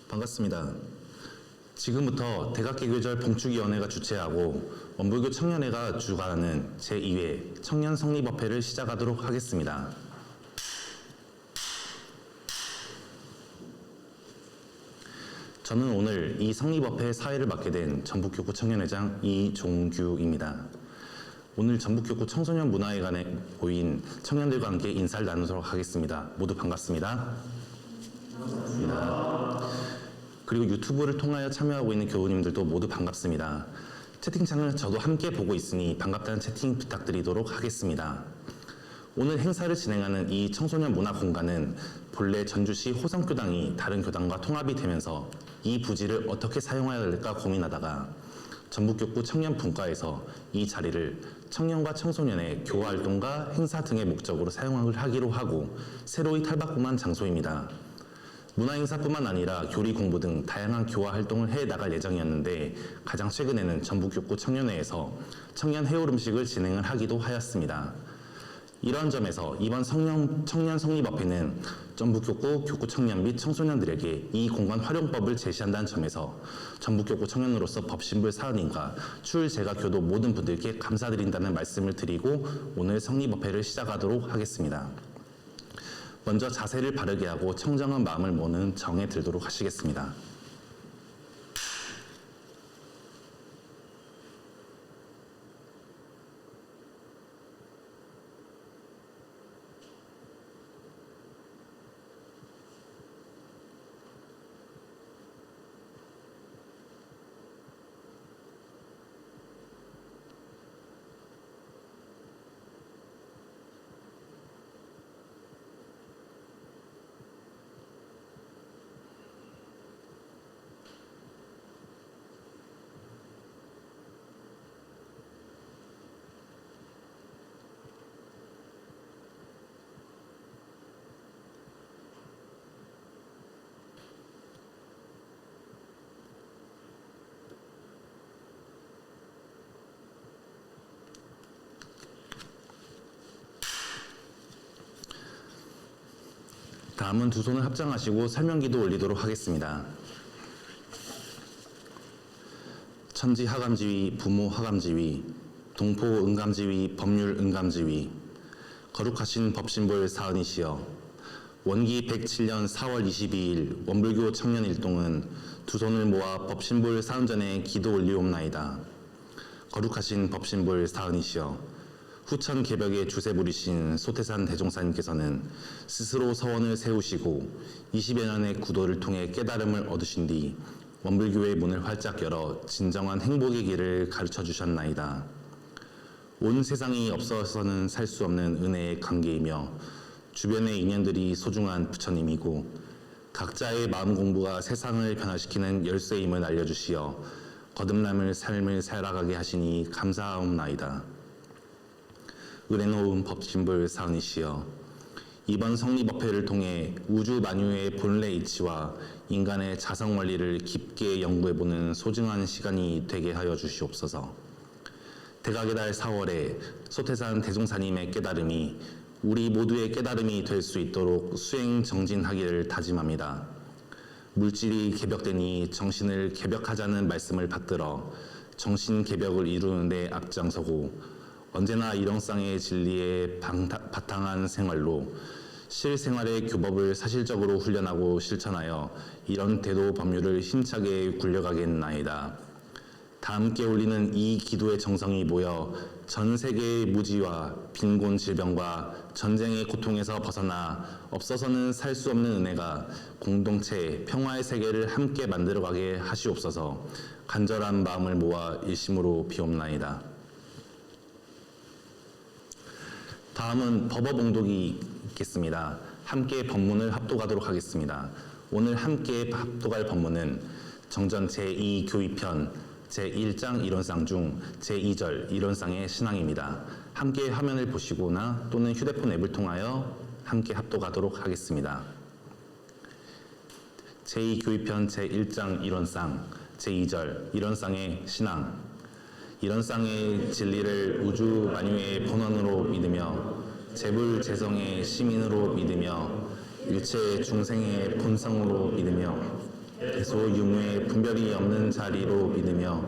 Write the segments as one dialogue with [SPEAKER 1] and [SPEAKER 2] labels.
[SPEAKER 1] 반갑습니다. 지금부터 대각개교절 봉축위원회가 주최하고 원불교 청년회가 주관하는 제2회 청년성립업회를 시작하도록 하겠습니다. 저는 오늘 이 성립업회 사회를 맡게 된 전북교구 청년회장 이종규입니다. 오늘 전북교구 청소년 문화회관에 모인 청년들과 함께 인사를 나누도록 하겠습니다. 모두 반갑습니다. 반갑습니다. 그리고 유튜브를 통하여 참여하고 있는 교우님들도 모두 반갑습니다. 채팅창을 저도 함께 보고 있으니 반갑다는 채팅 부탁드리도록 하겠습니다. 오늘 행사를 진행하는 이 청소년 문화 공간은 본래 전주시 호성교당이 다른 교당과 통합이 되면서 이 부지를 어떻게 사용해야 할까 고민하다가 전북교구 청년분과에서 이 자리를 청년과 청소년의 교화활동과 행사 등의 목적으로 사용하기로 하고 새로이 탈바꿈한 장소입니다. 문화행사뿐만 아니라 교리 공부 등 다양한 교화 활동을 해나갈 예정이었는데 가장 최근에는 전북교구 청년회에서 청년 해올 음식을 진행을 하기도 하였습니다. 이런 점에서 이번 청년 성립업회는 전북교구 교구 청년 및 청소년들에게 이 공간 활용법을 제시한다는 점에서 전북교구 청년으로서 법신부 사원님과 추울제가 교도 모든 분들께 감사드린다는 말씀을 드리고 오늘 성립업회를 시작하도록 하겠습니다. 먼저 자세를 바르게 하고 청정한 마음을 모는 정에 들도록 하시겠습니다. 다음은 두 손을 합장하시고 설명기도 올리도록 하겠습니다. 천지 하감지위, 부모 하감지위, 동포 응감지위, 법률 응감지위, 거룩하신 법신볼 사은이시여, 원기 107년 4월 22일 원불교 청년일동은 두 손을 모아 법신볼 사은전에 기도 올리옵나이다. 거룩하신 법신볼 사은이시여, 후천 개벽에 주세 부리신 소태산 대종사님께서는 스스로 서원을 세우시고 20여 년의 구도를 통해 깨달음을 얻으신 뒤 원불교의 문을 활짝 열어 진정한 행복의 길을 가르쳐 주셨나이다. 온 세상이 없어서는 살 수 없는 은혜의 관계이며 주변의 인연들이 소중한 부처님이고 각자의 마음 공부가 세상을 변화시키는 열쇠임을 알려주시어 거듭남을 삶을 살아가게 하시니 감사하옵나이다. 의뢰놓은 법신불 사은이시여, 이번 성립업회를 통해 우주 만유의 본래 이치와 인간의 자성 원리를 깊게 연구해보는 소중한 시간이 되게 하여 주시옵소서. 대각의 달 4월에 소태산 대종사님의 깨달음이 우리 모두의 깨달음이 될 수 있도록 수행 정진하기를 다짐합니다. 물질이 개벽되니 정신을 개벽하자는 말씀을 받들어 정신 개벽을 이루는 데 앞장서고 언제나 일용상의 진리에 바탕한 생활로 실생활의 교법을 사실적으로 훈련하고 실천하여 이런 대도 법률을 힘차게 굴려가겠나이다. 다 함께 올리는 이 기도의 정성이 모여 전 세계의 무지와 빈곤 질병과 전쟁의 고통에서 벗어나 없어서는 살 수 없는 은혜가 공동체 평화의 세계를 함께 만들어가게 하시옵소서. 간절한 마음을 모아 일심으로 비옵나이다. 다음은 법어봉독이 있겠습니다. 함께 법문을 합독하도록 하겠습니다. 오늘 함께 합독할 법문은 정전 제2교의편 제1장 이론상 중 제2절 이론상의 신앙입니다. 함께 화면을 보시거나 또는 휴대폰 앱을 통하여 함께 합독하도록 하겠습니다. 제2교의편 제1장 이론상 제2절 이론상의 신앙. 이런상의 진리를 우주 만유의 본원으로 믿으며 재불재성의 시민으로 믿으며 일체 중생의 본성으로 믿으며 대소유무의 분별이 없는 자리로 믿으며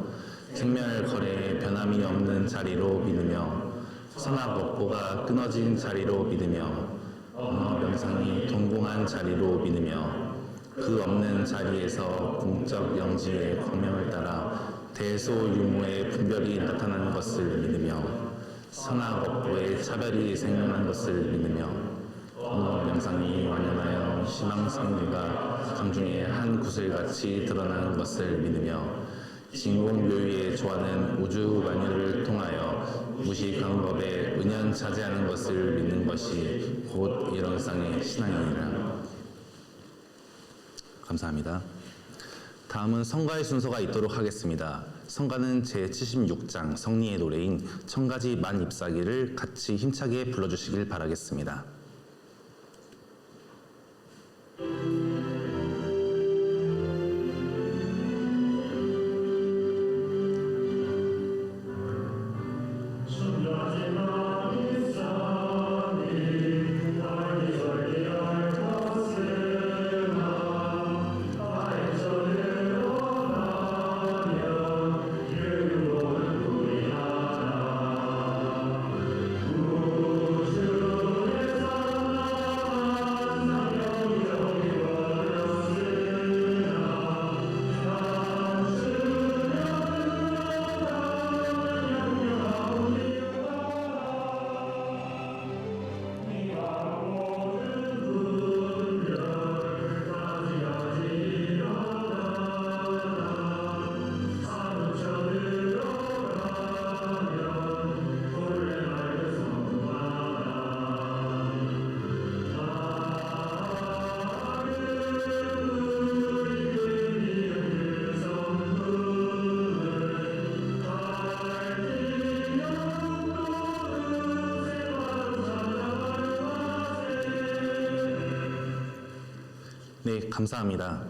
[SPEAKER 1] 생멸거래의 변함이 없는 자리로 믿으며 선악업보가 끊어진 자리로 믿으며 언어명상이 동공한 자리로 믿으며 그 없는 자리에서 공적 영지의 광명을 따라 대소유무의 분별이 나타나는 것을 믿으며 선악업보의 차별이 생겨난 것을 믿으며 언어명상이 완연하여 희망성류가 강중의 한 구슬같이 드러나는 것을 믿으며 진공묘유에 조하는 우주 만유를 통하여 무시강법에 은연자제하는 것을 믿는 것이 곧 이런상의 신앙이니라. 감사합니다. 다음은 성가의 순서가 있도록 하겠습니다. 성가는 제76장 성리의 노래인 천가지 만잎사귀를 같이 힘차게 불러주시길 바라겠습니다. 네, 감사합니다.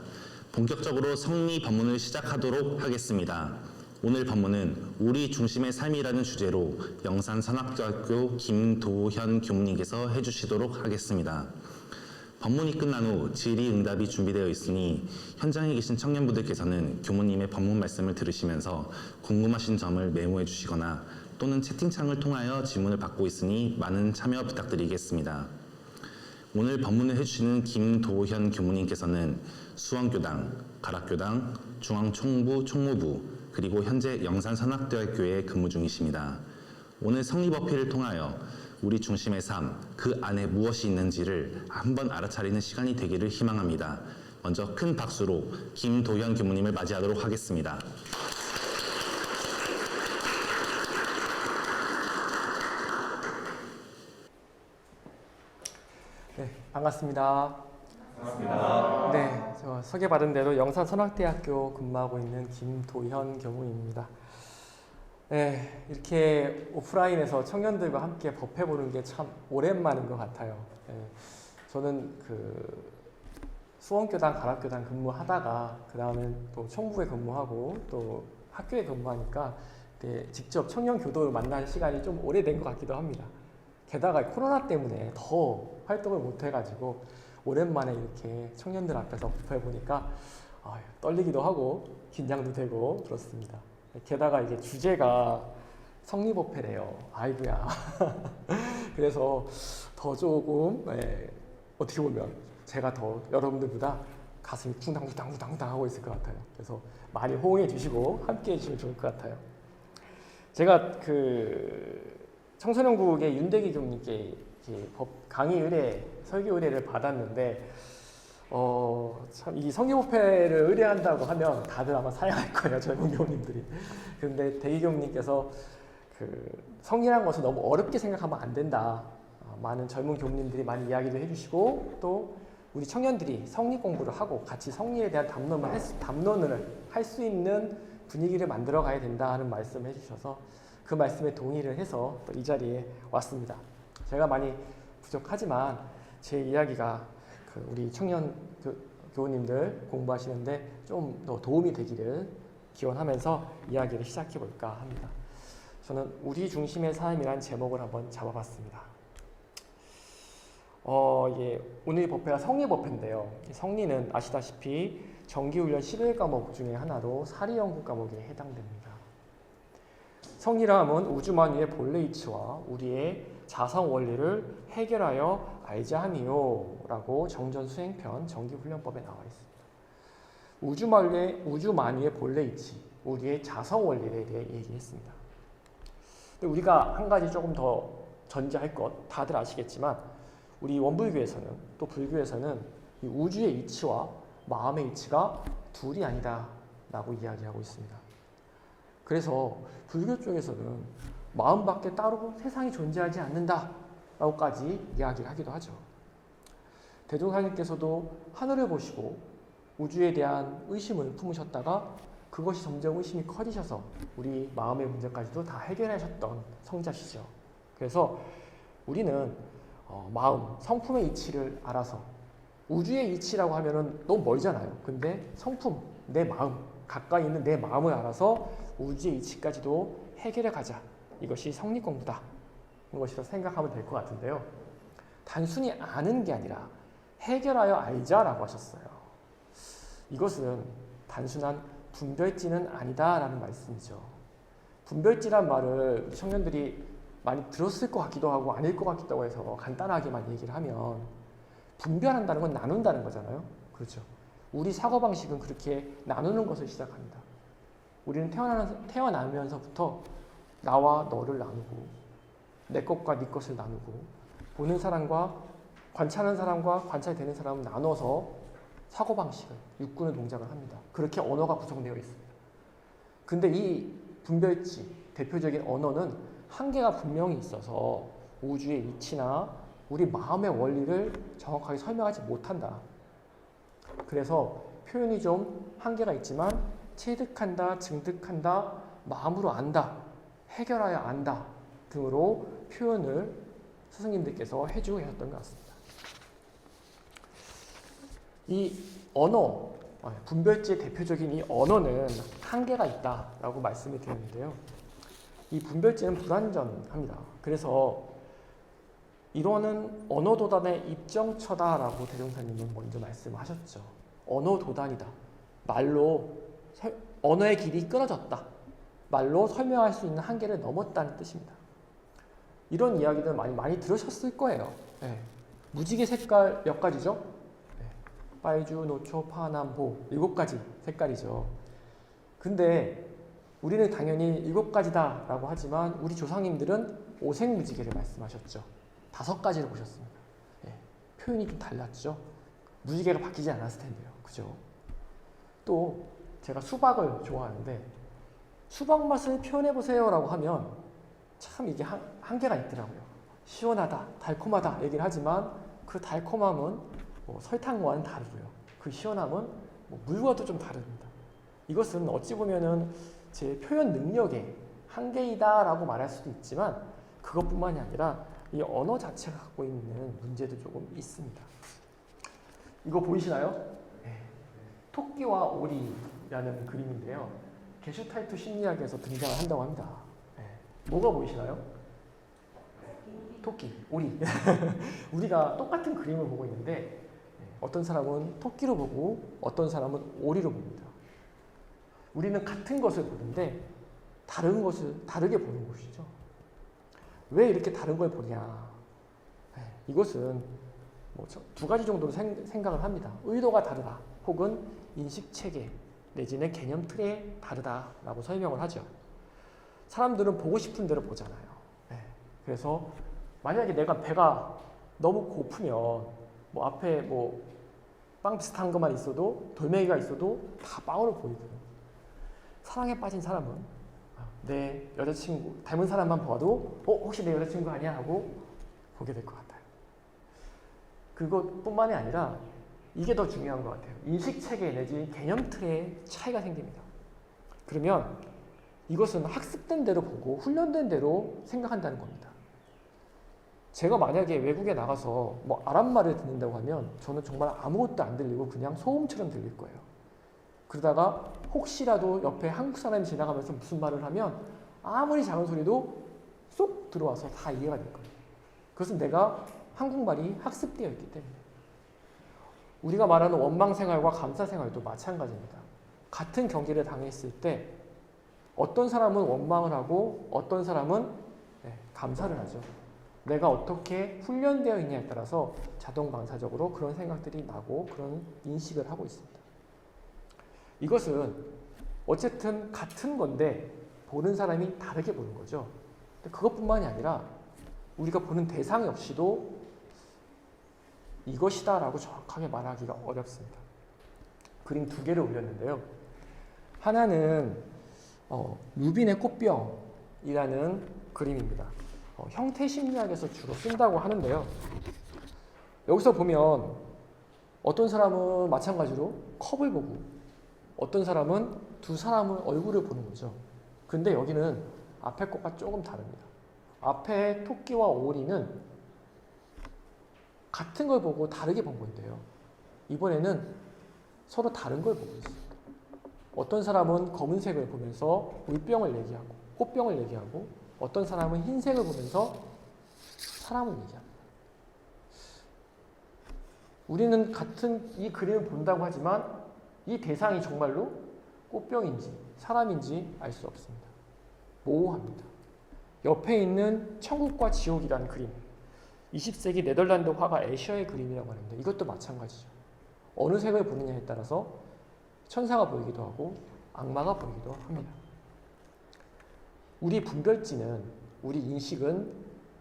[SPEAKER 1] 본격적으로 성리 법문을 시작하도록 하겠습니다. 오늘 법문은 우리 중심의 삶이라는 주제로 영산선악대학교 김도현 교무님께서 해주시도록 하겠습니다. 법문이 끝난 후 질의응답이 준비되어 있으니 현장에 계신 청년분들께서는 교무님의 법문 말씀을 들으시면서 궁금하신 점을 메모해 주시거나 또는 채팅창을 통하여 질문을 받고 있으니 많은 참여 부탁드리겠습니다. 오늘 법문을 해주시는 김도현 교무님께서는 수원교당, 가락교당, 중앙총부 총무부 그리고 현재 영산선악대학교에 근무 중이십니다. 오늘 성리법회를 통하여 우리 중심의 삶, 그 안에 무엇이 있는지를 한번 알아차리는 시간이 되기를 희망합니다. 먼저 큰 박수로 김도현 교무님을 맞이하도록 하겠습니다.
[SPEAKER 2] 네, 반갑습니다.
[SPEAKER 3] 반갑습니다.
[SPEAKER 2] 네, 저 소개받은 대로 영산선악대학교 근무하고 있는 김도현 교무입니다. 네, 이렇게 오프라인에서 청년들과 함께 법회 보는 게 참 오랜만인 것 같아요. 네, 저는 수원교당, 가락교당 근무하다가 그 다음에 또 총부에 근무하고 또 학교에 근무하니까 직접 청년 교도를 만난 시간이 좀 오래된 것 같기도 합니다. 게다가 코로나 때문에 더 활동을 못 해가지고 오랜만에 이렇게 청년들 앞에서 법회 보니까 떨리기도 하고 긴장도 되고 그렇습니다. 게다가 이게 주제가 성리법회래요. 아이고야. 그래서 더 조금 어떻게 보면 제가 더 여러분들보다 가슴이 쿵당쿵당쿵당 하고 있을 것 같아요. 그래서 많이 호응해 주시고 함께 해주시면 좋을 것 같아요. 제가 청소년국의 윤대기 교무님께 법 강의 의뢰, 설교 의뢰를 받았는데 참 이 성리법회를 의뢰한다고 하면 다들 아마 사양할 거예요, 젊은 교우님들이. 그런데 대기 교우님께서 성리라는 것을 너무 어렵게 생각하면 안 된다. 많은 젊은 교우님들이 많이 이야기도 해주시고 또 우리 청년들이 성리 공부를 하고 같이 성리에 대한 담론을 할 수 있는 분위기를 만들어 가야 된다 하는 말씀을 해주셔서 그 말씀에 동의를 해서 또 이 자리에 왔습니다. 제가 많이 부족하지만 제 이야기가 우리 청년 교우님들 공부하시는데 좀 더 도움이 되기를 기원하면서 이야기를 시작해 볼까 합니다. 저는 우리 중심의 삶이란 제목을 한번 잡아봤습니다. 오늘 법회가 성리법회인데요. 성리는 아시다시피 정기훈련 11과목 중에 하나로 사리연구 과목에 해당됩니다. 성리라 함은 우주만유의 본래 이치와 우리의 자성 원리를 해결하여 알자 함이요 라고 정전수행편 정기훈련법에 나와 있습니다. 우주만유의 본래 이치, 우리의 자성 원리에 대해 얘기했습니다. 근데 우리가 한 가지 조금 더 전제할 것 다들 아시겠지만 우리 원불교에서는 또 불교에서는 이 우주의 이치와 마음의 이치가 둘이 아니다 라고 이야기하고 있습니다. 그래서 불교 쪽에서는 마음밖에 따로 세상이 존재하지 않는다 라고까지 이야기를 하기도 하죠. 대종사님께서도 하늘을 보시고 우주에 대한 의심을 품으셨다가 그것이 점점 의심이 커지셔서 우리 마음의 문제까지도 다 해결하셨던 성자시죠. 그래서 우리는 마음, 성품의 이치를 알아서 우주의 이치라고 하면은 너무 멀잖아요. 근데 성품, 내 마음, 가까이 있는 내 마음을 알아서 우주의 이치까지도 해결해 가자. 이것이 성리공부다. 이것이라 생각하면 될 것 같은데요. 단순히 아는 게 아니라 해결하여 알자라고 하셨어요. 이것은 단순한 분별지는 아니다라는 말씀이죠. 분별지란 말을 청년들이 많이 들었을 것 같기도 하고 아닐 것 같기도 하고 해서 간단하게만 얘기를 하면 분별한다는 건 나눈다는 거잖아요. 그렇죠. 우리 사고방식은 그렇게 나누는 것을 시작합니다. 우리는 태어나면서부터 나와 너를 나누고 내 것과 네 것을 나누고 보는 사람과 관찰하는 사람과 관찰되는 사람을 나눠서 사고방식을 육군의 동작을 합니다. 그렇게 언어가 구성되어 있습니다. 근데 이 분별지, 대표적인 언어는 한계가 분명히 있어서 우주의 이치나 우리 마음의 원리를 정확하게 설명하지 못한다. 그래서 표현이 좀 한계가 있지만 체득한다, 증득한다, 마음으로 안다, 해결하여 안다 등으로 표현을 스승님들께서 해주고 계셨던 것 같습니다. 이 언어, 분별지의 대표적인 이 언어는 한계가 있다라고 말씀을 드렸는데요. 이 분별지는 불완전합니다. 그래서 이론은 언어도단의 입정처다라고 대종사님은 먼저 말씀하셨죠. 언어도단이다. 말로 언어의 길이 끊어졌다. 말로 설명할 수 있는 한계를 넘었다는 뜻입니다. 이런 이야기들 많이 들으셨을 거예요. 네. 무지개 색깔 몇 가지죠? 네. 빨주, 노초, 파남보 7가지 색깔이죠. 근데 우리는 당연히 7가지다 라고 하지만 우리 조상님들은 오색무지개를 말씀하셨죠. 5가지를 보셨습니다. 네. 표현이 좀 달랐죠. 무지개가 바뀌지 않았을 텐데요. 그죠? 또 제가 수박을 좋아하는데 수박 맛을 표현해보세요 라고 하면 참 이게 한계가 있더라고요. 시원하다, 달콤하다 얘기를 하지만 그 달콤함은 설탕과는 다르고요. 그 시원함은 물과도 좀 다릅니다. 이것은 어찌 보면은 제 표현 능력의 한계이다 라고 말할 수도 있지만 그것뿐만이 아니라 이 언어 자체가 갖고 있는 문제도 조금 있습니다. 이거 보이시나요? 네. 토끼와 오리라는 그림인데요. 게슈탈트 심리학에서 등장을 한다고 합니다. 네. 뭐가 보이시나요? 토끼, 오리. 우리가 똑같은 그림을 보고 있는데 어떤 사람은 토끼로 보고 어떤 사람은 오리로 봅니다. 우리는 같은 것을 보는데 다른 것을 다르게 보는 것이죠. 왜 이렇게 다른 걸 보냐? 이것은 2가지 정도로 생각을 합니다. 의도가 다르다, 혹은 인식 체계 내지는 개념 틀에 다르다라고 설명을 하죠. 사람들은 보고 싶은 대로 보잖아요. 그래서 만약에 내가 배가 너무 고프면 앞에 빵 비슷한 것만 있어도 돌멩이가 있어도 다 빵으로 보이거든요. 사랑에 빠진 사람은 내 여자친구 닮은 사람만 봐도 혹시 내 여자친구 아니야 하고 보게 될 것 같아요. 그것뿐만이 아니라 이게 더 중요한 것 같아요. 인식체계 내지 개념 틀에 차이가 생깁니다. 그러면 이것은 학습된 대로 보고 훈련된 대로 생각한다는 겁니다. 제가 만약에 외국에 나가서 아랍말을 듣는다고 하면 저는 정말 아무것도 안 들리고 그냥 소음처럼 들릴 거예요. 그러다가 혹시라도 옆에 한국 사람이 지나가면서 무슨 말을 하면 아무리 작은 소리도 쏙 들어와서 다 이해가 될 거예요. 그것은 내가 한국말이 학습되어 있기 때문에. 우리가 말하는 원망생활과 감사생활도 마찬가지입니다. 같은 경기를 당했을 때 어떤 사람은 원망을 하고 어떤 사람은 감사를 하죠. 내가 어떻게 훈련되어 있냐에 따라서 자동방사적으로 그런 생각들이 나고 그런 인식을 하고 있습니다. 이것은 어쨌든 같은 건데 보는 사람이 다르게 보는 거죠. 그것뿐만이 아니라 우리가 보는 대상 역시도 이것이다 라고 정확하게 말하기가 어렵습니다. 그림 두 개를 올렸는데요. 하나는 루빈의 꽃병이라는 그림입니다. 형태심리학에서 주로 쓴다고 하는데요. 여기서 보면 어떤 사람은 마찬가지로 컵을 보고 어떤 사람은 두 사람의 얼굴을 보는 거죠. 근데 여기는 앞에 것과 조금 다릅니다. 앞에 토끼와 오리는 같은 걸 보고 다르게 본 건데요. 이번에는 서로 다른 걸 보고 있습니다. 어떤 사람은 검은색을 보면서 물병을 얘기하고 꽃병을 얘기하고 어떤 사람은 흰색을 보면서 사람을 얘기합니다. 우리는 같은 이 그림을 본다고 하지만 이 대상이 정말로 꽃병인지 사람인지 알 수 없습니다. 모호합니다. 옆에 있는 천국과 지옥이라는 그림, 20세기 네덜란드 화가 애셔의 그림이라고 하는데 이것도 마찬가지죠. 어느 색을 보느냐에 따라서 천사가 보이기도 하고 악마가 보이기도 합니다. 우리 분별지는, 우리 인식은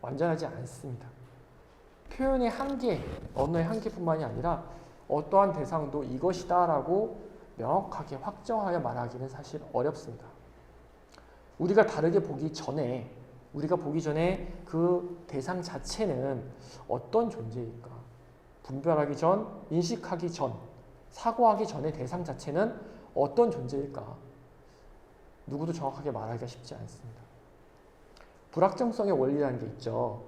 [SPEAKER 2] 완전하지 않습니다. 표현의 한계, 언어의 한계뿐만이 아니라 어떠한 대상도 이것이다 라고 명확하게 확정하여 말하기는 사실 어렵습니다. 우리가 다르게 보기 전에, 우리가 보기 전에 그 대상 자체는 어떤 존재일까? 분별하기 전, 인식하기 전, 사고하기 전의 대상 자체는 어떤 존재일까? 누구도 정확하게 말하기가 쉽지 않습니다. 불확정성의 원리라는 게 있죠.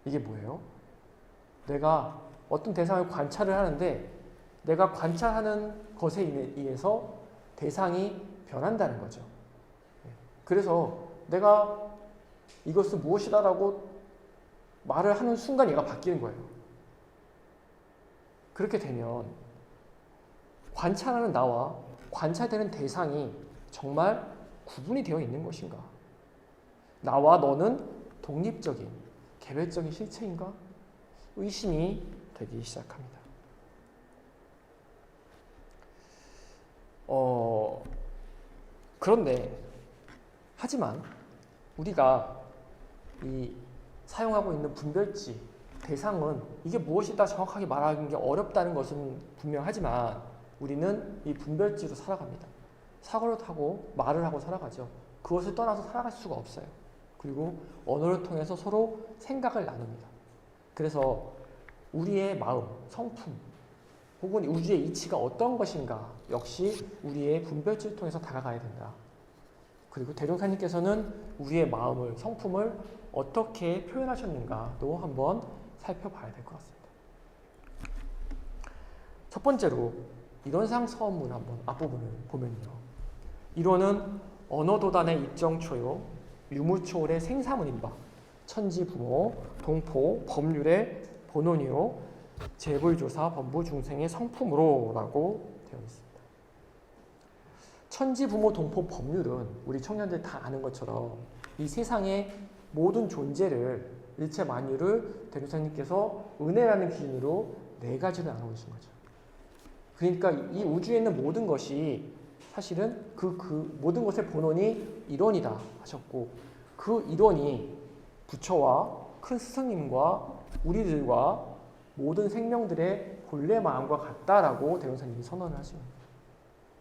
[SPEAKER 2] 이게 뭐예요? 내가 어떤 대상을 관찰을 하는데 내가 관찰하는 것에 의해서 대상이 변한다는 거죠. 그래서 내가 이것은 무엇이다라고 말을 하는 순간 얘가 바뀌는 거예요. 그렇게 되면 관찰하는 나와 관찰되는 대상이 정말 구분이 되어 있는 것인가? 나와 너는 독립적인, 개별적인 실체인가? 의심이 되기 시작합니다. 그런데 하지만 우리가 이 사용하고 있는 분별지, 대상은 이게 무엇이다 정확하게 말하는 게 어렵다는 것은 분명하지만 우리는 이 분별지로 살아갑니다. 사고를 타고 말을 하고 살아가죠. 그것을 떠나서 살아갈 수가 없어요. 그리고 언어를 통해서 서로 생각을 나눕니다. 그래서 우리의 마음, 성품, 혹은 우주의 이치가 어떤 것인가 역시 우리의 분별지를 통해서 다가가야 된다. 그리고 대종사님께서는 우리의 마음을, 성품을 어떻게 표현하셨는가도 한번 살펴봐야 될 것 같습니다. 첫 번째로 이론상 서원문 한번 앞부분을 보면요. 이론은 언어도단의 입정초요, 유무초월의 생사문인바, 천지부모, 동포, 법률의 본원이요, 재불조사, 범부중생의 성품으로 라고 되어 있습니다. 천지부모, 동포, 법률은 우리 청년들 다 아는 것처럼 이 세상의 모든 존재를, 일체 만유를 대조사님께서 은혜라는 기준으로 네 가지를 나눠주신 거죠. 그러니까 이 우주에 있는 모든 것이 사실은 그 모든 것의 본원이 일원이다 하셨고, 그 일원이 부처와 큰 스승님과 우리들과 모든 생명들의 본래 마음과 같다라고 대원사님이 선언을 하십니다.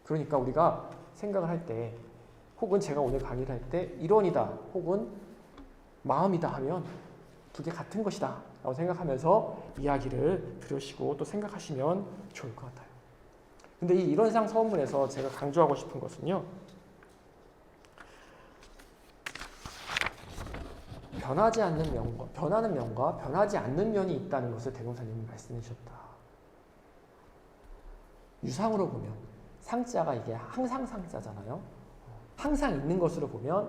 [SPEAKER 2] 그러니까 우리가 생각을 할 때, 혹은 제가 오늘 강의를 할 때 일원이다 혹은 마음이다 하면 두 개 같은 것이다 라고 생각하면서 이야기를 들으시고 또 생각하시면 좋을 것 같아요. 근데 이 이론상 서원문에서 제가 강조하고 싶은 것은요, 변하지 않는 면과 변하는 면과 변하지 않는 면이 있다는 것을 대공사님이 말씀해 주셨다. 유상으로 보면 상자가 이게 항상 상자잖아요. 항상 있는 것으로 보면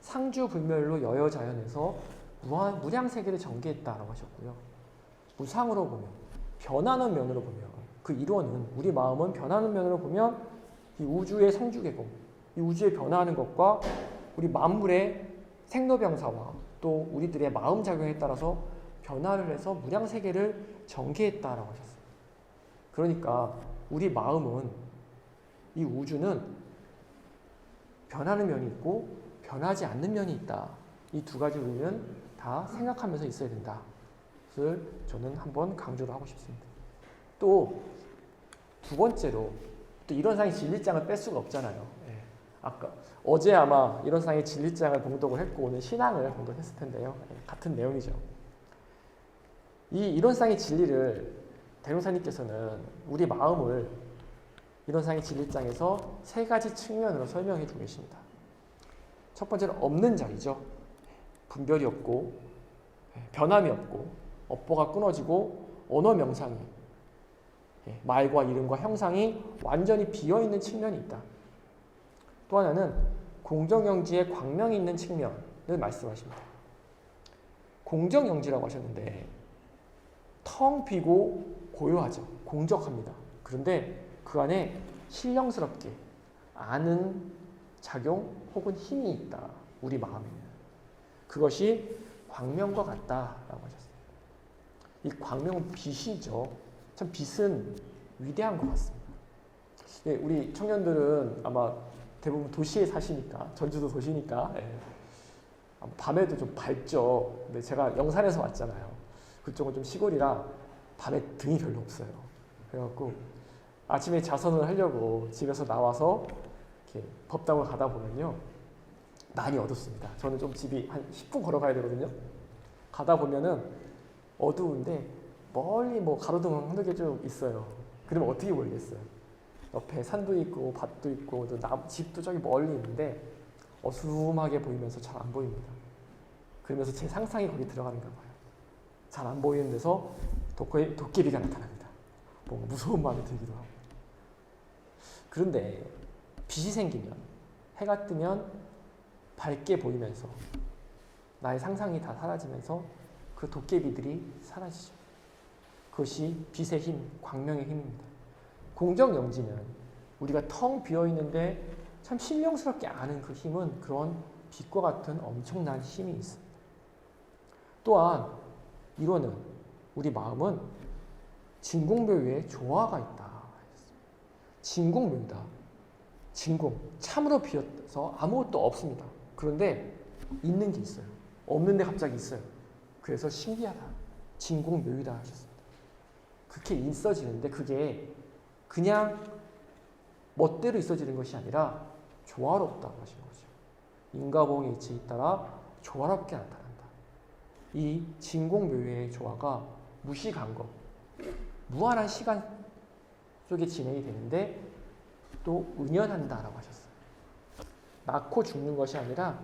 [SPEAKER 2] 상주불멸로 여여자연에서 무량세계를 전개했다라고 하셨고요. 무상으로 보면, 변하는 면으로 보면, 그 일원은, 우리 마음은 변하는 면으로 보면 이 우주의 성주계공, 이 우주의 변화하는 것과 우리 만물의 생로병사와 또 우리들의 마음작용에 따라서 변화를 해서 무량세계를 전개했다라고 하셨어요. 그러니까 우리 마음은, 이 우주는 변하는 면이 있고 변하지 않는 면이 있다. 이 두 가지 우리는 다 생각하면서 있어야 된다. 그것을 저는 한번 강조를 하고 싶습니다. 또 두 번째로, 또 이론상의 진리장을 뺄 수가 없잖아요. 아까 어제 아마 이론상의 진리장을 봉독을 했고 오늘 신앙을 봉독했을 텐데요. 같은 내용이죠. 이 이론상의 진리를 대종사님께서는 우리 마음을 이론상의 진리장에서 세 가지 측면으로 설명해 주고 계십니다. 첫 번째는 없는 자리죠. 분별이 없고 변함이 없고 업보가 끊어지고 언어 명상이, 말과 이름과 형상이 완전히 비어있는 측면이 있다. 또 하나는 공정영지에 광명이 있는 측면을 말씀하십니다. 공정영지라고 하셨는데 텅 비고 고요하죠. 공적합니다. 그런데 그 안에 신령스럽게 아는 작용 혹은 힘이 있다. 우리 마음에는. 그것이 광명과 같다라고 하셨어요. 이 광명은 빛이죠. 참 빛은 위대한 것 같습니다. 우리 청년들은 아마 대부분 도시에 사시니까, 전주도 도시니까 밤에도 좀 밝죠. 근데 제가 영산에서 왔잖아요. 그쪽은 좀 시골이라 밤에 등이 별로 없어요. 그래갖고 아침에 자선을 하려고 집에서 나와서 이렇게 법당을 가다 보면요, 많이 어둡습니다. 저는 좀 집이 한 10분 걸어가야 되거든요. 가다 보면은 어두운데 멀리 뭐 가로등 한두 개 좀 있어요. 그러면 어떻게 보이겠어요? 옆에 산도 있고 밭도 있고 또 집도 저기 멀리 있는데 어수룩하게 보이면서 잘 안 보입니다. 그러면서 제 상상이 거기 들어가는가 봐요. 잘 안 보이는 데서 도깨비가 나타납니다. 뭔가 무서운 마음이 들기도 하고. 그런데 빛이 생기면, 해가 뜨면 밝게 보이면서 나의 상상이 다 사라지면서 그 도깨비들이 사라지죠. 그것이 빛의 힘, 광명의 힘입니다. 공정영지는 우리가 텅 비어있는데 참 신령스럽게 아는 그 힘은 그런 빛과 같은 엄청난 힘이 있습니다. 또한 이론은, 우리 마음은 진공묘유에 조화가 있다. 진공묘유다. 진공, 참으로 비어서 아무것도 없습니다. 그런데 있는 게 있어요. 없는데 갑자기 있어요. 그래서 신기하다. 진공묘유다 하셨습니다. 그렇게 있어지는데 그게 그냥 멋대로 있어지는 것이 아니라 조화롭다고 하신 거죠. 인과봉의 이치에 따라 조화롭게 나타난다. 이 진공묘유의 조화가 무시간 것, 무한한 시간 속에 진행이 되는데 또 은연한다라고 하셨어요. 낳고 죽는 것이 아니라,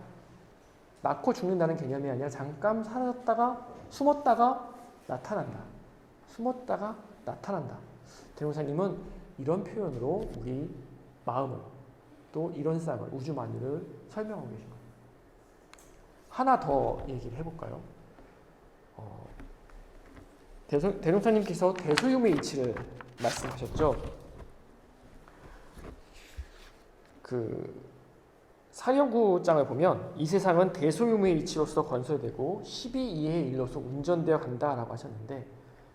[SPEAKER 2] 낳고 죽는다는 개념이 아니라 잠깐 사라졌다가 숨었다가 나타난다. 숨었다가 나타난다. 대종사님은 이런 표현으로 우리 마음을, 또 이런 쌍을, 우주 만유를 설명하고 계신 거예요. 하나 더 얘기를 해볼까요? 대종사님께서 대소유무의 이치를 말씀하셨죠. 그 사려구장을 보면 이 세상은 대소유무의 이치로서 건설되고 12이의 일로서 운전되어 간다라고 하셨는데,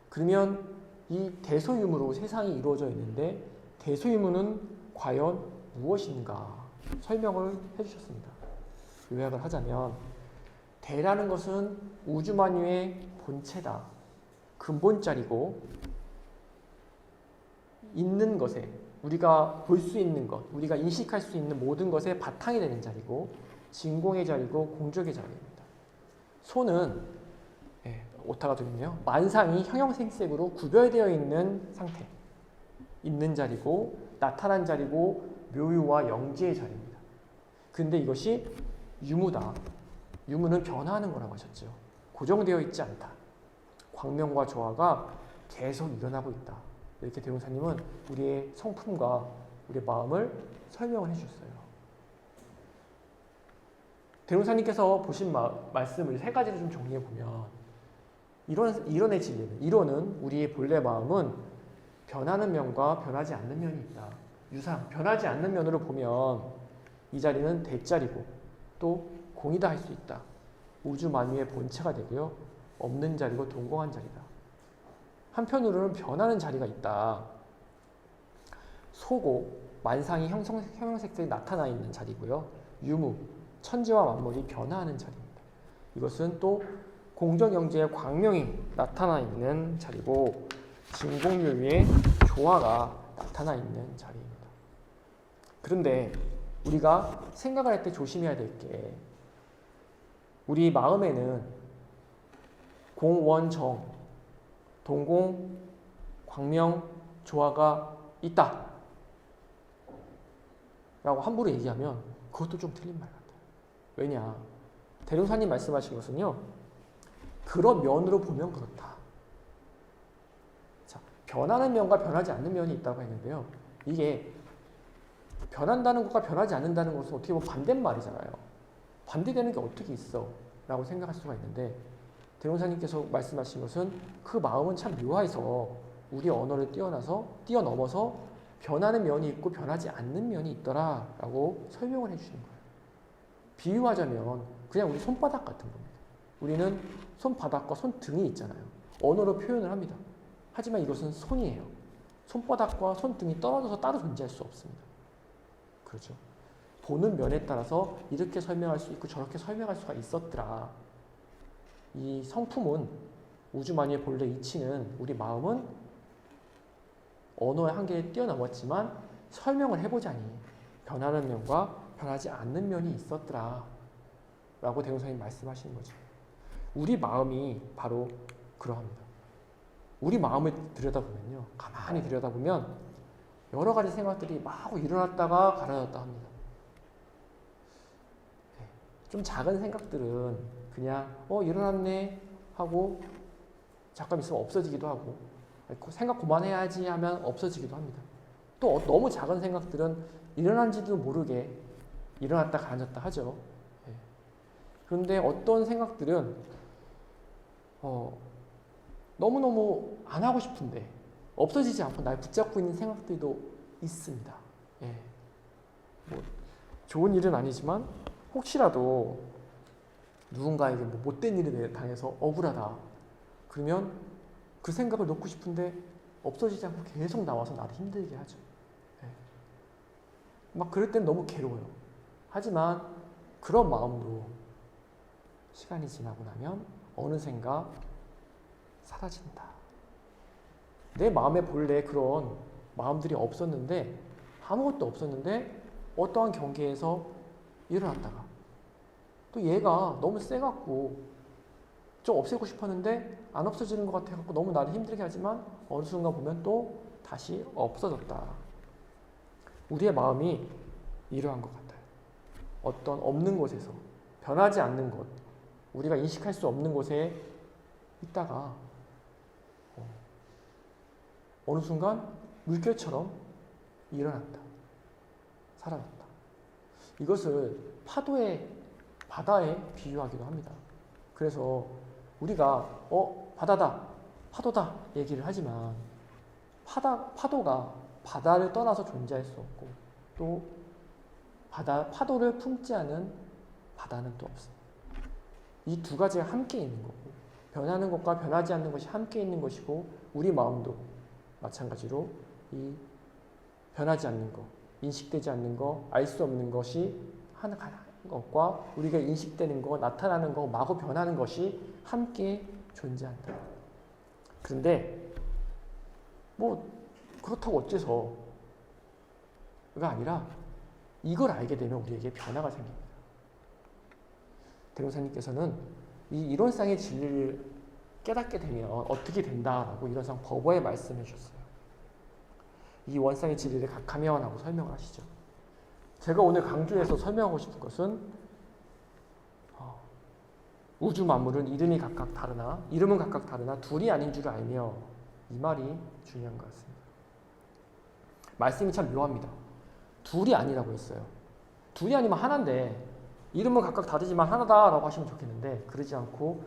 [SPEAKER 2] 그러면 이 대소유무로 세상이 이루어져 있는데 대소유무는 과연 무엇인가 설명을 해주셨습니다. 요약을 하자면, 대라는 것은 우주만유의 본체다. 근본자리고, 있는 것에, 우리가 볼 수 있는 것, 우리가 인식할 수 있는 모든 것의 바탕이 되는 자리고, 진공의 자리고 공적의 자리입니다. 소는, 오타가 되겠네요. 만상이 형형색색으로 구별되어 있는 상태, 있는 자리고, 나타난 자리고, 묘유와 영지의 자리입니다. 근데 이것이 유무다. 유무는 변화하는 거라고 하셨죠. 고정되어 있지 않다. 광명과 조화가 계속 일어나고 있다. 이렇게 대종사님은 우리의 성품과 우리의 마음을 설명을 해주셨어요. 대론사님께서 보신 말씀을 세 가지로 좀 정리해 보면 이론의 진리는 이론은 우리의 본래 마음은 변하는 면과 변하지 않는 면이 있다. 유상 변하지 않는 면으로 보면 이 자리는 대자리고 또 공이다 할 수 있다. 우주 만유의 본체가 되고요. 없는 자리고 동공한 자리다. 한편으로는 변하는 자리가 있다. 소고 만상이 형형색색이 나타나 있는 자리고요. 유무 천지와 만물이 변화하는 자리입니다. 이것은 또 공정영지의 광명이 나타나 있는 자리고 진공유의 조화가 나타나 있는 자리입니다. 그런데 우리가 생각을 할 때 조심해야 될 게 우리 마음에는 공원정, 동공, 광명, 조화가 있다 라고 함부로 얘기하면 그것도 좀 틀린 말 같아요. 왜냐? 대룡사님 말씀하신 것은요. 그런 면으로 보면 그렇다. 자, 변하는 면과 변하지 않는 면이 있다고 했는데요. 이게 변한다는 것과 변하지 않는다는 것은 어떻게 보면 반대말이잖아요. 반대되는 게 어떻게 있어? 라고 생각할 수가 있는데 대룡사님께서 말씀하신 것은 그 마음은 참 묘해서 우리 언어를 뛰어넘어서 변하는 면이 있고 변하지 않는 면이 있더라 라고 설명을 해주시는 거예요. 비유하자면 그냥 우리 손바닥 같은 겁니다. 우리는 손바닥과 손등이 있잖아요. 언어로 표현을 합니다. 하지만 이것은 손이에요. 손바닥과 손등이 떨어져서 따로 존재할 수 없습니다. 그렇죠? 보는 면에 따라서 이렇게 설명할 수 있고 저렇게 설명할 수가 있었더라. 이 성품은 우주만유의 본래 이치는 우리 마음은 언어의 한계를 뛰어넘었지만 설명을 해보자니 변하는 면과 변하지 않는 면이 있었더라 라고 대웅사님 말씀하시는 거죠. 우리 마음이 바로 그러합니다. 우리 마음을 들여다보면요. 가만히 들여다보면 여러 가지 생각들이 막 일어났다가 가라앉았다 합니다. 좀 작은 생각들은 그냥 일어났네 하고 잠깐 있으면 없어지기도 하고 생각 그만해야지 하면 없어지기도 합니다. 또 너무 작은 생각들은 일어난지도 모르게 일어났다 가라앉았다 하죠. 그런데 어떤 생각들은 너무너무 안 하고 싶은데 없어지지 않고 날 붙잡고 있는 생각들도 있습니다. 뭐 좋은 일은 아니지만 혹시라도 누군가에게 뭐 못된 일을 당해서 억울하다. 그러면 그 생각을 놓고 싶은데 없어지지 않고 계속 나와서 나를 힘들게 하죠. 막 그럴 땐 너무 괴로워요. 하지만 그런 마음도 시간이 지나고 나면 어느샌가 사라진다. 내 마음에 본래 그런 마음들이 없었는데 아무것도 없었는데 어떠한 경계에서 일어났다가 또 얘가 너무 세갖고 좀 없애고 싶었는데 안 없어지는 것 같아갖고 너무 나를 힘들게 하지만 어느 순간 보면 또 다시 없어졌다. 우리의 마음이 이러한 것 같아요. 어떤 없는 곳에서 변하지 않는 곳, 우리가 인식할 수 없는 곳에 있다가 어느 순간 물결처럼 일어났다. 사라졌다. 이것을 바다에 비유하기도 합니다. 그래서 우리가 바다다, 파도다 얘기를 하지만 파도가 바다를 떠나서 존재할 수 없고 또 파도를 품지 않은 바다는 또 없습니다. 이 두 가지가 함께 있는 거고 변하는 것과 변하지 않는 것이 함께 있는 것이고 우리 마음도 마찬가지로 이 변하지 않는 것, 인식되지 않는 것, 알 수 없는 것이 하나 것과 우리가 인식되는 것, 나타나는 것, 마구 변하는 것이 함께 존재한다. 그런데 뭐 그렇다고 어째서가 아니라 이걸 알게 되면 우리에게 변화가 생깁니다. 대룡사님께서는 이 이론상의 진리를 깨닫게 되면 어떻게 된다라고 이론상 법어에 말씀해 주셨어요. 이 원상의 진리를 각하면 하고 설명을 하시죠. 제가 오늘 강조해서 설명하고 싶은 것은 우주 만물은 이름은 각각 다르나 둘이 아닌 줄 알며 이 말이 중요한 것 같습니다. 말씀이 참 묘합니다. 둘이 아니라고 했어요. 둘이 아니면 하나인데 이름은 각각 다르지만 하나다라고 하시면 좋겠는데 그러지 않고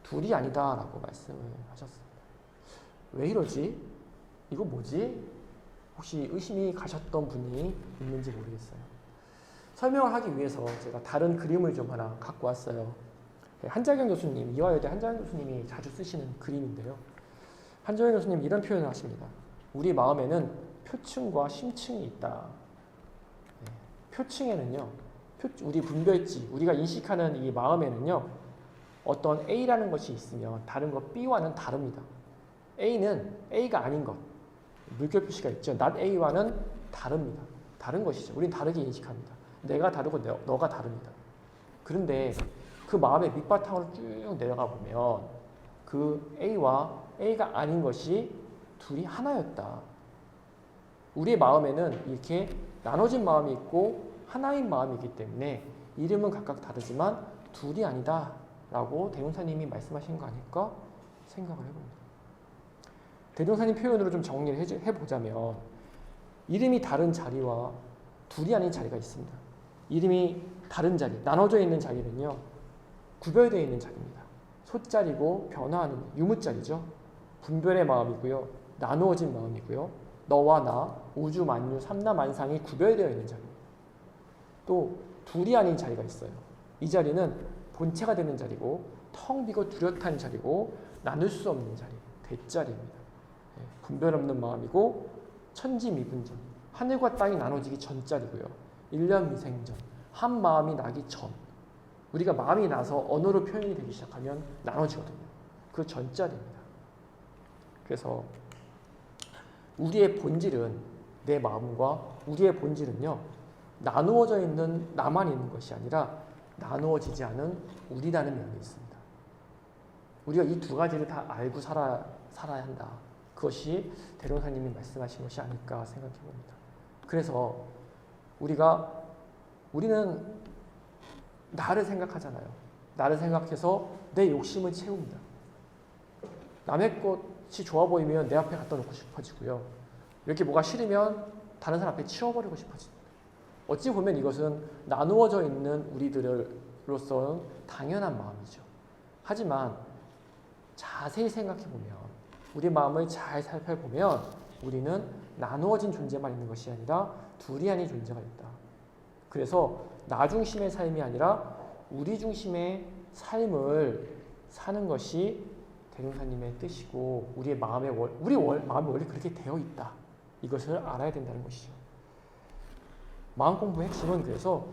[SPEAKER 2] 둘이 아니다라고 말씀을 하셨습니다. 왜 이러지? 이거 뭐지? 혹시 의심이 가셨던 분이 있는지 모르겠어요. 설명을 하기 위해서 제가 다른 그림을 좀 하나 갖고 왔어요. 한자경 교수님, 이화여대 한자경 교수님이 자주 쓰시는 그림인데요. 한자경 교수님 이런 표현을 하십니다. 우리 마음에는 표층과 심층이 있다. 표층에는요, 우리 분별지, 우리가 인식하는 이 마음에는요, 어떤 A라는 것이 있으면 다른 것 B와는 다릅니다. A는 A가 아닌 것, 물결 표시가 있죠. not A와는 다릅니다. 다른 것이죠. 우린 다르게 인식합니다. 내가 다르고 너가 다릅니다. 그런데 그 마음의 밑바탕으로 쭉 내려가 보면 그 A와 A가 아닌 것이 둘이 하나였다. 우리의 마음에는 이렇게 나눠진 마음이 있고 하나인 마음이기 때문에 이름은 각각 다르지만 둘이 아니다 라고 대종사님이 말씀하신 거 아닐까 생각을 해봅니다. 대종사님 표현으로 좀 정리를 해보자면 이름이 다른 자리와 둘이 아닌 자리가 있습니다. 이름이 다른 자리, 나눠져 있는 자리는요, 구별되어 있는 자리입니다. 소자리고 변화하는 유무자리죠. 분별의 마음이고요, 나누어진 마음이고요, 너와 나, 우주 만유, 삼라만상이 구별되어 있는 자리입니다. 또 둘이 아닌 자리가 있어요. 이 자리는 본체가 되는 자리고 텅 비고 뚜렷한 자리고 나눌 수 없는 자리, 대자리입니다. 분별 없는 마음이고 천지미분전, 하늘과 땅이 나눠지기 전자리고요. 일념미생전, 한 마음이 나기 전, 우리가 마음이 나서 언어로 표현이 되기 시작하면 나눠지거든요. 그 전자리입니다. 그래서 우리의 본질은, 내 마음과 우리의 본질은요, 나누어져 있는 나만 있는 것이 아니라 나누어지지 않은 우리라는 면이 있습니다. 우리가 이 두 가지를 다 알고 살아야 한다. 그것이 대종사님이 말씀하신 것이 아닐까 생각해 봅니다. 그래서 우리는 나를 생각하잖아요. 나를 생각해서 내 욕심을 채웁니다. 남의 것이 좋아 보이면 내 앞에 갖다 놓고 싶어지고요. 이렇게 뭐가 싫으면 다른 사람 앞에 치워버리고 싶어집니다. 어찌 보면 이것은 나누어져 있는 우리들로서는 당연한 마음이죠. 하지만 자세히 생각해보면, 우리 마음을 잘 살펴보면 우리는 나누어진 존재만 있는 것이 아니라 둘이 아닌 존재가 있다. 그래서 나 중심의 삶이 아니라 우리 중심의 삶을 사는 것이 대종사님의 뜻이고 우리의 마음이 원래 그렇게 되어 있다. 이것을 알아야 된다는 것이죠. 마음 공부의 핵심은 그래서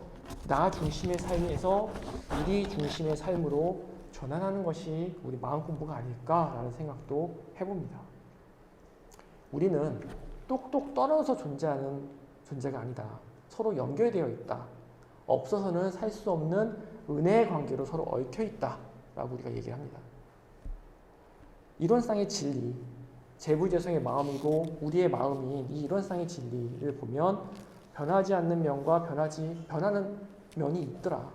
[SPEAKER 2] 나 중심의 삶에서 우리 중심의 삶으로 전환하는 것이 우리 마음 공부가 아닐까라는 생각도 해봅니다. 우리는 똑똑 떨어져 존재하는 존재가 아니다. 서로 연결되어 있다. 없어서는 살 수 없는 은혜의 관계로 서로 얽혀 있다. 라고 우리가 얘기를 합니다. 이론상의 진리, 재불재성의 마음이고 우리의 마음인 이 이론상의 진리를 보면 변하지 않는 면과 변하는 면이 있더라.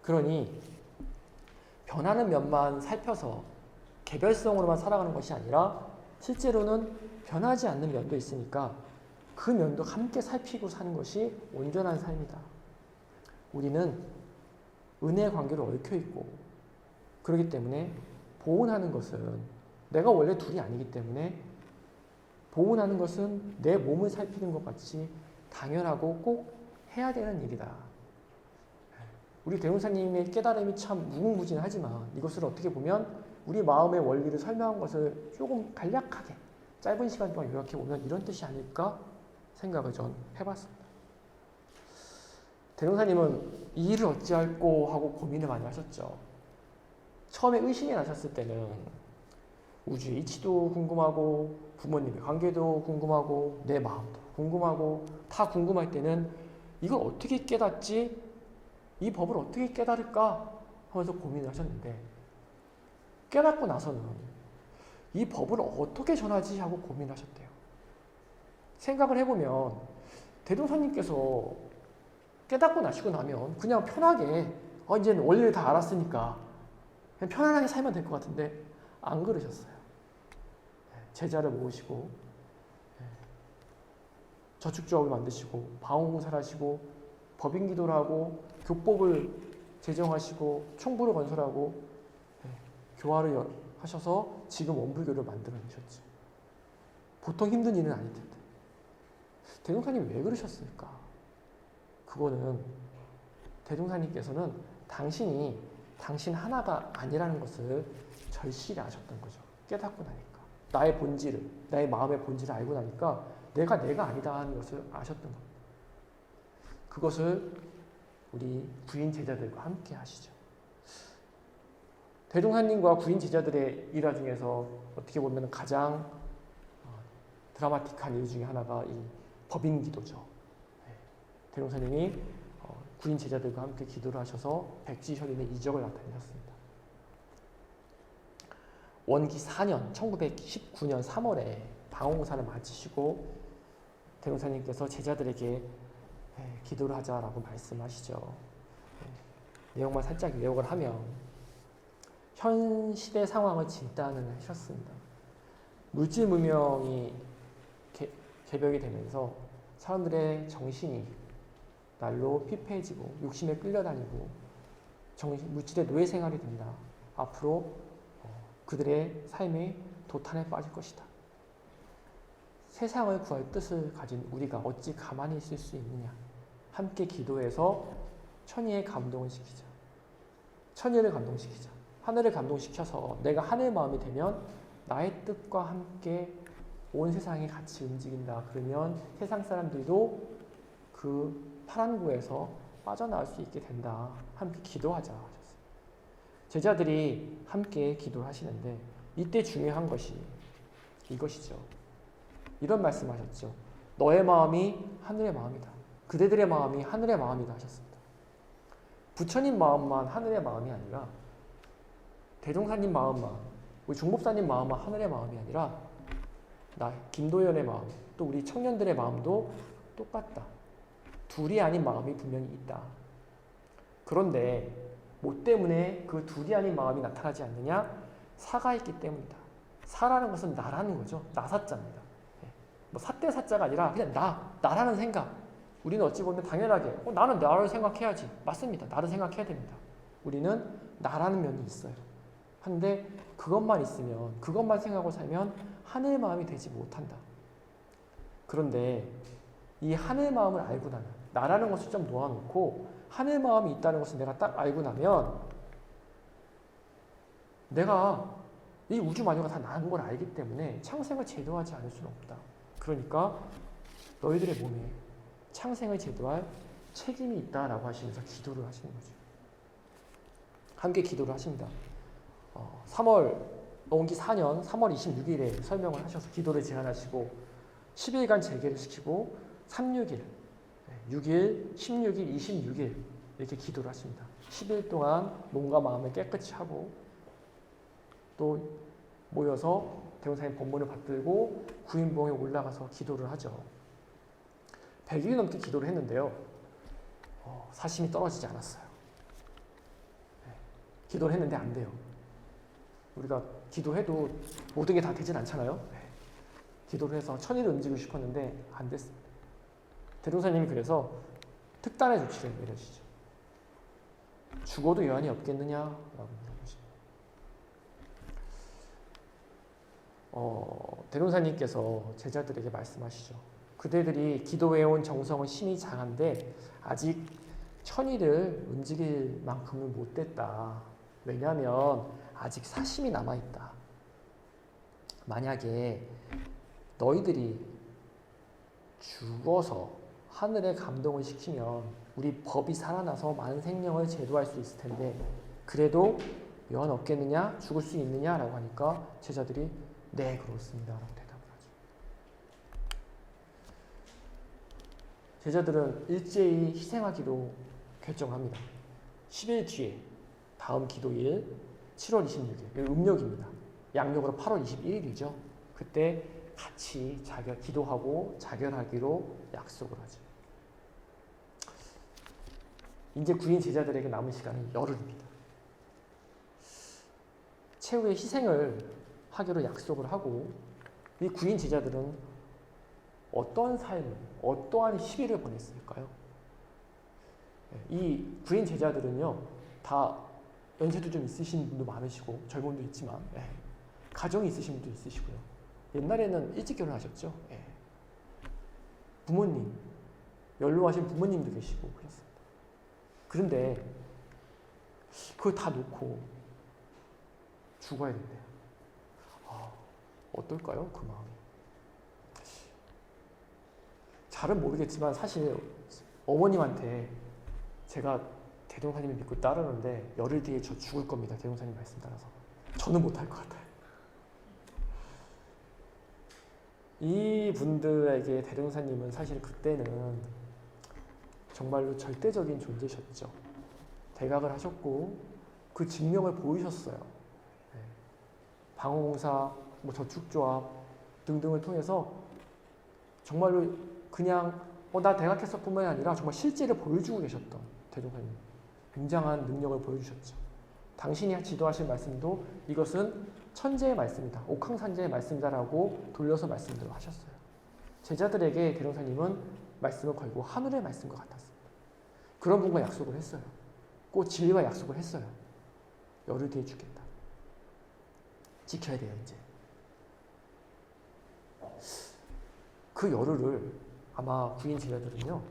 [SPEAKER 2] 그러니 변하는 면만 살펴서 개별성으로만 살아가는 것이 아니라 실제로는 변하지 않는 면도 있으니까 그 면도 함께 살피고 사는 것이 온전한 삶이다. 우리는 은혜의 관계로 얽혀 있고 그렇기 때문에 보온하는 것은 내가 원래 둘이 아니기 때문에 보온하는 것은 내 몸을 살피는 것 같이 당연하고 꼭 해야 되는 일이다. 우리 대종사님의 깨달음이 참 무궁무진하지만 이것을 어떻게 보면 우리 마음의 원리를 설명한 것을 조금 간략하게 짧은 시간 동안 요약해 보면 이런 뜻이 아닐까 생각을 전 해봤습니다. 대종사님은 이 일을 어찌할꼬 하고 고민을 많이 하셨죠. 처음에 의심이 나셨을 때는 우주의 이치도 궁금하고 부모님의 관계도 궁금하고 내 마음도 궁금하고 다 궁금할 때는 이걸 어떻게 깨닫지? 이 법을 어떻게 깨달을까? 하면서 고민을 하셨는데 깨닫고 나서는 이 법을 어떻게 전하지? 하고 고민하셨대요. 생각을 해보면 대종사님께서 깨닫고 나시고 나면 그냥 편하게 이제는 원리를 다 알았으니까 그냥 편안하게 살면 될 것 같은데 안 그러셨어요. 제자를 모으시고 저축조합을 만드시고 방언공사를 하시고 법인기도를 하고 교법을 제정하시고 총부를 건설하고 교화를 하셔서 지금 원불교를 만들어내셨죠. 보통 힘든 일은 아닐 텐데. 대종사님 왜 그러셨을까? 그거는 대종사님께서는 당신이 당신 하나가 아니라는 것을 절실히 아셨던 거죠. 깨닫고 나니까. 나의 본질을, 나의 마음의 본질을 알고 나니까 내가 아니다 하는 것을 아셨던 겁니다. 그것을 우리 구인 제자들과 함께 하시죠. 대종사님과 구인 제자들의 일화 중에서 어떻게 보면 가장 드라마틱한 일 중에 하나가 이 법인 기도죠. 대종사님이 구인 제자들과 함께 기도를 하셔서 백지혈인의 이적을 나타내셨습니다. 원기 4년 1919년 3월에 방홍사를 마치시고 대종사님께서 제자들에게 기도를 하자라고 말씀하시죠. 내용만 살짝 요약을 하면 현 시대 상황을 진단을 하셨습니다. 물질 문명이 개벽이 되면서 사람들의 정신이 날로 피폐해지고 욕심에 끌려다니고 물질의 노예 생활이 된다. 앞으로 그들의 삶이 도탄에 빠질 것이다. 세상을 구할 뜻을 가진 우리가 어찌 가만히 있을 수 있느냐. 함께 기도해서 천의의 감동을 시키자. 천의를 감동시키자. 하늘을 감동시켜서 내가 하늘 마음이 되면 나의 뜻과 함께 온 세상이 같이 움직인다. 그러면 세상 사람들도 그 파란구에서 빠져나올 수 있게 된다. 함께 기도하자 하셨어요. 제자들이 함께 기도를 하시는데 이때 중요한 것이 이것이죠. 이런 말씀하셨죠. 너의 마음이 하늘의 마음이다. 그대들의 마음이 하늘의 마음이다 하셨습니다. 부처님 마음만 하늘의 마음이 아니라 대종사님 마음만, 우리 중법사님 마음만 하늘의 마음이 아니라 나 김도연의 마음, 또 우리 청년들의 마음도 똑같다. 둘이 아닌 마음이 분명히 있다. 그런데 뭐 때문에 그 둘이 아닌 마음이 나타나지 않느냐? 사가 있기 때문이다. 사라는 것은 나라는 거죠. 나사자입니다. 뭐 사대 사자가 아니라 그냥 나라는 생각. 우리는 어찌 보면 당연하게 나는 나를 생각해야지. 맞습니다. 나를 생각해야 됩니다. 우리는 나라는 면이 있어요. 한데 그것만 있으면, 그것만 생각하고 살면 하늘 마음이 되지 못한다. 그런데 이 하늘 마음을 알고 나면, 나라는 것을 좀 놓아놓고 하늘 마음이 있다는 것을 내가 딱 알고 나면 내가 이 우주 만유가 다 나은 걸 알기 때문에 창생을 제도하지 않을 수는 없다. 그러니까 너희들의 몸에 창생을 제도할 책임이 있다라고 하시면서 기도를 하시는 거죠. 함께 기도를 하십니다. 3월 원기 4년 3월 26일에 설명을 하셔서 기도를 제안하시고 10일간 재개를 시키고 36일, 6일, 16일, 26일 이렇게 기도를 하십니다. 10일 동안 몸과 마음을 깨끗이 하고 또 모여서 대종사님 법문을 받들고 구인봉에 올라가서 기도를 하죠. 100일 넘게 기도를 했는데요. 사심이 떨어지지 않았어요. 기도를 했는데 안 돼요. 우리가 기도해도 모든 게 다 되진 않잖아요. 기도를 해서 천일을 움직이고 싶었는데 안 됐습니다. 대종사님이 그래서 특단의 조치를 내려주시죠. 죽어도 여한이 없겠느냐라고 물어보십니다. 대종사님께서 제자들에게 말씀하시죠. 그대들이 기도해온 정성은 심히 장한데 아직 천일을 움직일 만큼은 못됐다. 왜냐하면 아직 사심이 남아있다. 만약에 너희들이 죽어서 하늘에 감동을 시키면 우리 법이 살아나서 많은 생명을 제도할 수 있을 텐데 그래도 여한 없겠느냐? 죽을 수 있느냐? 라고 하니까 제자들이 네, 그렇습니다. 라고 대답을 하죠. 제자들은 일제히 희생하기로 결정합니다. 10일 뒤에 다음 기도일 7월 26일, 음력입니다. 양력으로 8월 21일이죠. 그때 같이 기도하고 자결하기로 약속을 하죠. 이제 구인 제자들에게 남은 시간은 열흘입니다. 최후의 희생을 하기로 약속을 하고 이 구인 제자들은 어떠한 삶을, 어떠한 시기를 보냈을까요? 이 구인 제자들은요, 다 연세도 좀 있으신 분도 많으시고 젊은 분도 있지만 가정이 있으신 분도 있으시고요. 옛날에는 일찍 결혼하셨죠. 부모님, 연로하신 부모님도 계시고 그랬습니다. 그런데 그걸 다 놓고 죽어야 된대요. 어떨까요? 그 마음이. 잘은 모르겠지만 사실 어머님한테 제가 대동사님을 믿고 따르는데 열흘 뒤에 저 죽을 겁니다. 대동사님 말씀 따라서. 저는 못할 것 같아요. 이 분들에게 대동사님은 사실 그때는 정말로 절대적인 존재셨죠. 대각을 하셨고 그 증명을 보이셨어요. 방어공사, 저축조합 등등을 통해서 정말로 그냥 나 대각했을 뿐만이 아니라 정말 실제를 보여주고 계셨던 대종사님. 굉장한 능력을 보여주셨죠. 당신이 지도하신 말씀도 이것은 천재의 말씀이다. 옥황산재의 말씀이다라고 돌려서 말씀들을 하셨어요. 제자들에게 대종사님은 말씀을 걸고 하늘의 말씀과 같았습니다. 그런 분과 약속을 했어요. 꼭 진리와 약속을 했어요. 열흘 뒤에 죽겠다. 지켜야 돼요, 이제. 그 열흘을 아마 구인 제자들은요,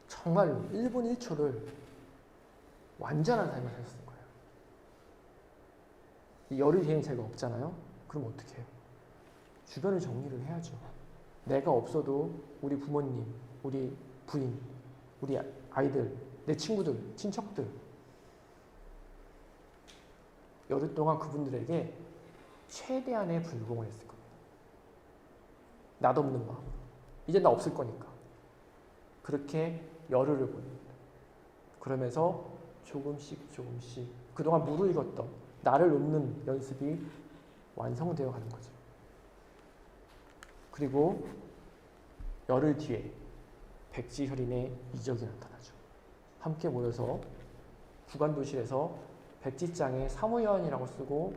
[SPEAKER 2] 정말 1분 1초를 완전한 삶을 사셨을 거예요. 이 열흘 뒤에는 제가 없잖아요? 그럼 어떻게 해요? 주변을 정리를 해야죠. 내가 없어도 우리 부모님, 우리 부인, 우리 아이들, 내 친구들, 친척들, 열흘 동안 그분들에게 최대한의 불공을 했을 겁니다. 낯없는 마음. 이제 나 없을 거니까. 그렇게 열흘을 보냅니다. 그러면서 조금씩 그동안 무르익었던 나를 놓는 연습이 완성되어 가는 거죠. 그리고 열흘 뒤에 백지혈인의 이적이 나타나죠. 함께 모여서 구간도실에서 백지장에 사무연이라고 쓰고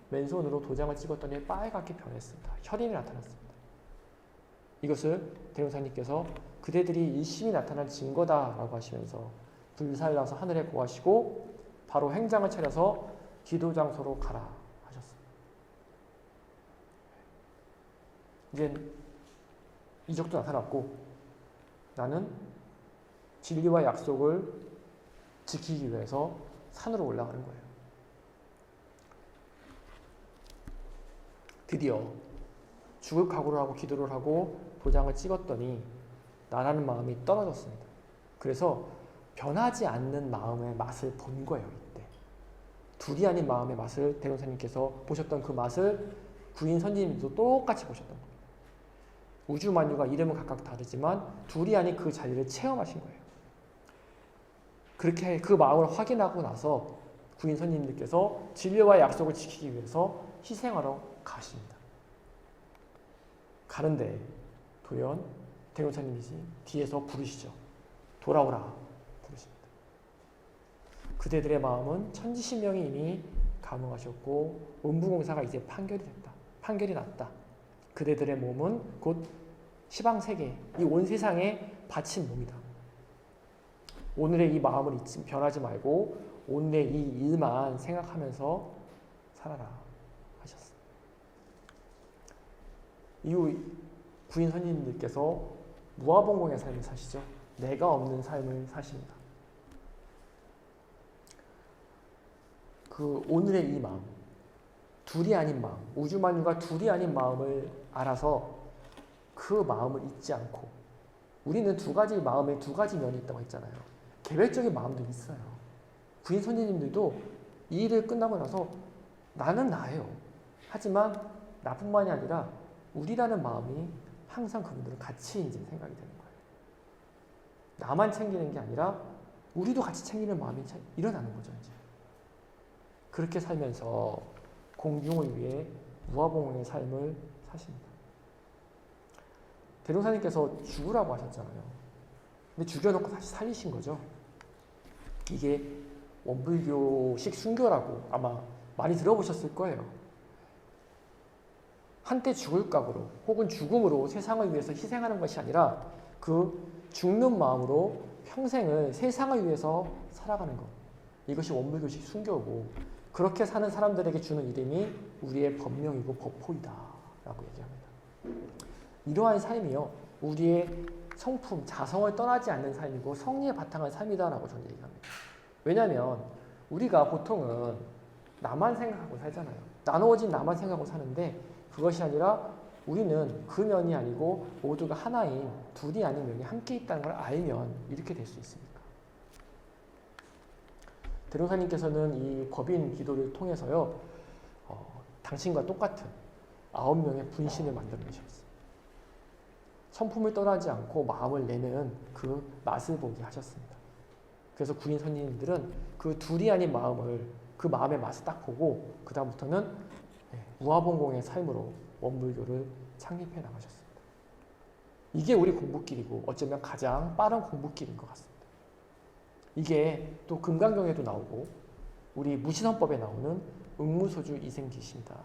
[SPEAKER 2] 맨손으로 도장을 찍었더니 빨갛게 변했습니다. 혈인이 나타났습니다. 이것을 대종사님께서 그대들이 일심이 나타난 증거다라고 하시면서 불살라서 하늘에 고하시고 바로 행장을 차려서 기도 장소로 가라 하셨습니다. 이제 이적도 나타났고 나는 진리와 약속을 지키기 위해서 산으로 올라가는 거예요. 드디어 죽을 각오를 하고 기도를 하고 도장을 찍었더니 나라는 마음이 떨어졌습니다. 그래서 변하지 않는 마음의 맛을 본 거예요. 이때 둘이 아닌 마음의 맛을 대종사님께서 보셨던 그 맛을 구인 선지님도 똑같이 보셨던 겁니다. 우주만유가 이름은 각각 다르지만 둘이 아닌 그 자리를 체험하신 거예요. 그렇게 그 마음을 확인하고 나서 구인 선지님들께서 진리와 약속을 지키기 위해서 희생하러 가십니다. 가는데 도연 대종사님이지 뒤에서 부르시죠. 돌아오라 부르십니다. 그대들의 마음은 천지신명이 이미 감응하셨고 운부공사가 이제 판결이 났다. 그대들의 몸은 곧 시방세계, 이 온 세상에 바친 몸이다. 오늘의 이 마음을 변하지 말고 오늘의 이 일만 생각하면서 살아라 하셨습니다. 이후 구인 선생님들께서 무아봉공의 삶을 사시죠. 내가 없는 삶을 사십니다. 그 오늘의 이 마음, 둘이 아닌 마음, 우주만유가 둘이 아닌 마음을 알아서 그 마음을 잊지 않고, 우리는 두 가지 마음에 두 가지 면이 있다고 했잖아요. 계획적인 마음도 있어요. 구인 선생님들도 이 일을 끝나고 나서 나는 나예요. 하지만 나뿐만이 아니라 우리라는 마음이 항상 그분들은 같이 이제 생각이 되는 거예요. 나만 챙기는 게 아니라 우리도 같이 챙기는 마음이 일어나는 거죠. 이제. 그렇게 살면서 공중을 위해 무아봉의 삶을 사십니다. 대종사님께서 죽으라고 하셨잖아요. 근데 죽여놓고 다시 살리신 거죠. 이게 원불교식 순교라고 아마 많이 들어보셨을 거예요. 한때 죽을 각오로 혹은 죽음으로 세상을 위해서 희생하는 것이 아니라 그 죽는 마음으로 평생을 세상을 위해서 살아가는 것. 이것이 원불교식 순교고 그렇게 사는 사람들에게 주는 이름이 우리의 법명이고 법호이다 라고 얘기합니다. 이러한 삶이요 우리의 성품, 자성을 떠나지 않는 삶이고 성리에 바탕한 삶이다 라고 저는 얘기합니다. 왜냐하면 우리가 보통은 나만 생각하고 살잖아요. 나누어진 나만 생각하고 사는데 그것이 아니라 우리는 그 면이 아니고 모두가 하나인 둘이 아닌 면이 함께 있다는 걸 알면 이렇게 될 수 있습니다. 대종사님께서는 이 법인 기도를 통해서요 당신과 똑같은 9명의 분신을 만들어내셨어요. 성품을 떠나지 않고 마음을 내는 그 맛을 보게 하셨습니다. 그래서 구인 선생님들은 그 둘이 아닌 마음을 그 마음의 맛을 딱 보고 그 다음부터는 무아봉공의 삶으로 원불교를 창립해 나가셨습니다. 이게 우리 공부길이고 어쩌면 가장 빠른 공부길인 것 같습니다. 이게 또 금강경에도 나오고 우리 무신헌법에 나오는 응무소주 이생기신다.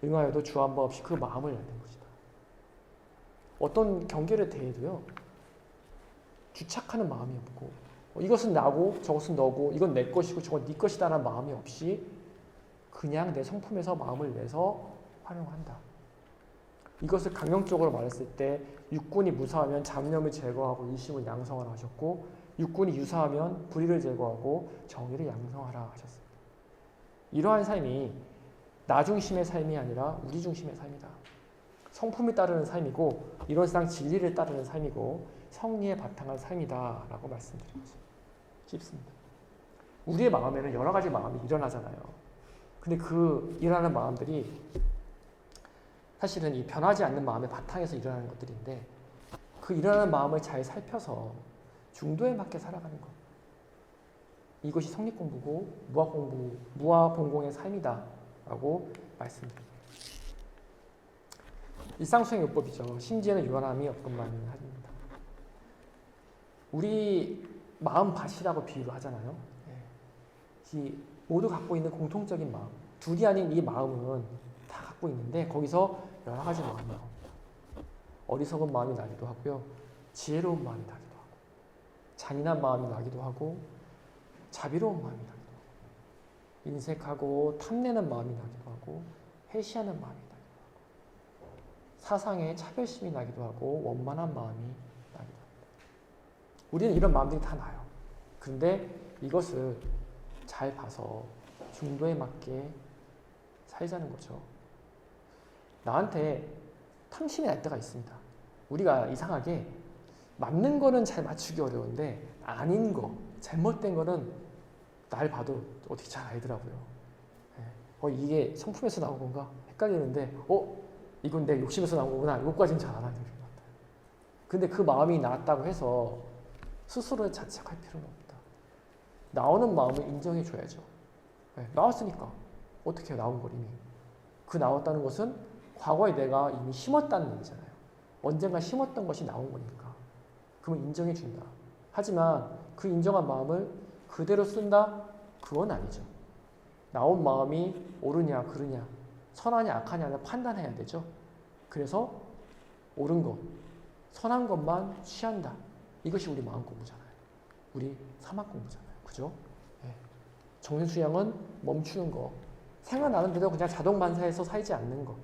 [SPEAKER 2] 응하여도 주 한 번 없이 그 마음을 내는 것이다. 어떤 경계를 대해도요 주착하는 마음이 없고 이것은 나고 저것은 너고 이건 내 것이고 저건 네 것이다라는 마음이 없이 그냥 내 성품에서 마음을 내서 활용한다. 이것을 강령적으로 말했을 때 육군이 무사하면 잡념을 제거하고 일심을 양성하라 하셨고 육군이 유사하면 불의를 제거하고 정의를 양성하라 하셨습니다. 이러한 삶이 나 중심의 삶이 아니라 우리 중심의 삶이다. 성품을 따르는 삶이고 이런 세상 진리를 따르는 삶이고 성리에 바탕한 삶이다 라고 말씀드리고 싶습니다. 우리의 마음에는 여러 가지 마음이 일어나잖아요. 근데 그 일어나는 마음들이 사실은 이 변하지 않는 마음의 바탕에서 일어나는 것들인데 그 일어나는 마음을 잘 살펴서 중도에 맞게 살아가는 것. 이것이 성립공부고 무아봉공의 삶이다 라고 말씀드립니다. 일상수행요법이죠. 심지어는 유한함이 없건만 합니다. 우리 마음밭이라고 비유를 하잖아요. 이 모두 갖고 있는 공통적인 마음. 둘이 아닌 이 마음은 다 갖고 있는데 거기서 여러 가지 마음이 나옵니다. 어리석은 마음이 나기도 하고요. 지혜로운 마음이 나기도 하고 잔인한 마음이 나기도 하고 자비로운 마음이 나기도 하고 인색하고 탐내는 마음이 나기도 하고 회시하는 마음이 나기도 하고 사상에 차별심이 나기도 하고 원만한 마음이 나기도 합니다. 우리는 이런 마음들이 다 나요. 그런데 이것을 잘 봐서 중도에 맞게 살자는 거죠. 나한테 탐심이 날 때가 있습니다. 우리가 이상하게 맞는 거는 잘 맞추기 어려운데 아닌 거, 잘못된 거는 날 봐도 어떻게 잘 알더라고요. 이게 성품에서 나온 건가? 헷갈리는데 이건 내 욕심에서 나온 거구나. 이것까지는 잘 알아야 될 것 같아요. 근데 그 마음이 나왔다고 해서 스스로를 자책할 필요는 없다. 나오는 마음을 인정해 줘야죠. 나왔으니까 어떻게 해요? 나온 걸 이미. 그 나왔다는 것은 과거에 내가 이미 심었다는 얘기잖아요. 언젠가 심었던 것이 나온 거니까. 그러면 인정해 준다. 하지만 그 인정한 마음을 그대로 쓴다? 그건 아니죠. 나온 마음이 옳으냐 그르냐 선하냐 악하냐를 판단해야 되죠. 그래서 옳은 것, 선한 것만 취한다. 이것이 우리 마음 공부잖아요. 우리 사막 공부잖아요. 그죠? 정신수양은 멈추는 거. 생각나는 대로 그냥 자동반사해서 살지 않는 거.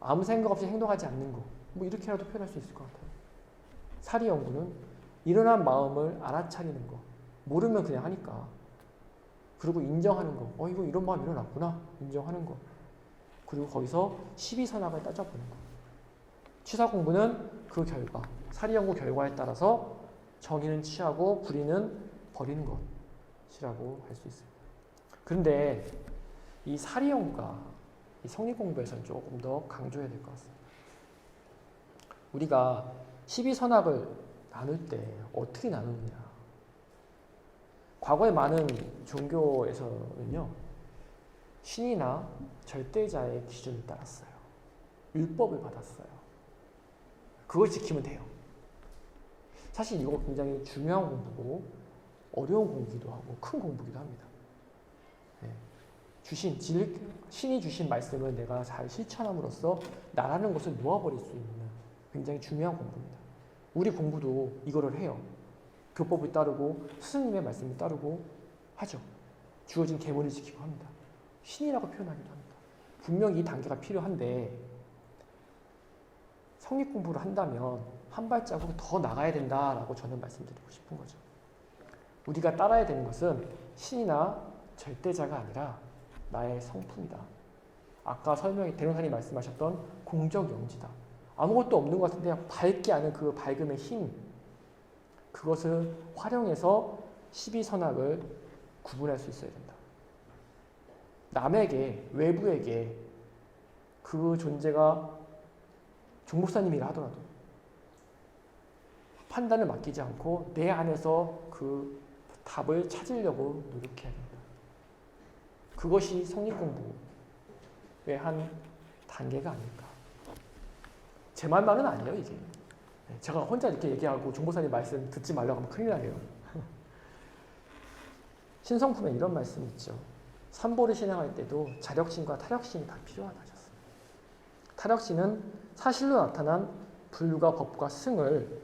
[SPEAKER 2] 아무 생각 없이 행동하지 않는 거. 뭐 이렇게라도 표현할 수 있을 것 같아요. 사리연구는 일어난 마음을 알아차리는 거. 모르면 그냥 하니까. 그리고 인정하는 거. 이거 이런 마음 일어났구나. 인정하는 거. 그리고 거기서 12선악을 따져보는 거. 취사공부는 그 결과, 사리연구 결과에 따라서 정의는 취하고 불의는 버리는 것이라고 할 수 있습니다. 그런데 이 사리연구가 이 성리공부에서는 조금 더 강조해야 될 것 같습니다. 우리가 12선악을 나눌 때 어떻게 나누느냐. 과거의 많은 종교에서는요. 신이나 절대자의 기준을 따랐어요. 율법을 받았어요. 그걸 지키면 돼요. 사실 이거 굉장히 중요한 공부고 어려운 공부기도 하고 큰 공부기도 합니다. 신이 주신 말씀을 내가 잘 실천함으로써 나라는 것을 놓아버릴 수 있는 굉장히 중요한 공부입니다. 우리 공부도 이거를 해요. 교법을 따르고 스승님의 말씀을 따르고 하죠. 주어진 계문을 지키고 합니다. 신이라고 표현하기도 합니다. 분명히 이 단계가 필요한데 성립 공부를 한다면 한 발자국 더 나가야 된다라고 저는 말씀드리고 싶은 거죠. 우리가 따라야 되는 것은 신이나 절대자가 아니라 나의 성품이다. 아까 대론사님 말씀하셨던 공적 영지다. 아무것도 없는 것 같은데 밝게 하는 그 밝음의 힘, 그것을 활용해서 시비선악을 구분할 수 있어야 된다. 남에게, 외부에게 그 존재가 종목사님이라 하더라도 판단을 맡기지 않고 내 안에서 그 답을 찾으려고 노력해야 된다. 그것이 성립공부의 한 단계가 아닐까. 제 말만은 아니에요, 이게. 제가 혼자 이렇게 얘기하고 종목사님 말씀 듣지 말라고 하면 큰일 나요. 신성품에 이런 말씀이 있죠. 삼보를 신앙할 때도 자력신과 타력신이 다 필요하다 하셨어요. 타력신은 사실로 나타난 불과 법과 승을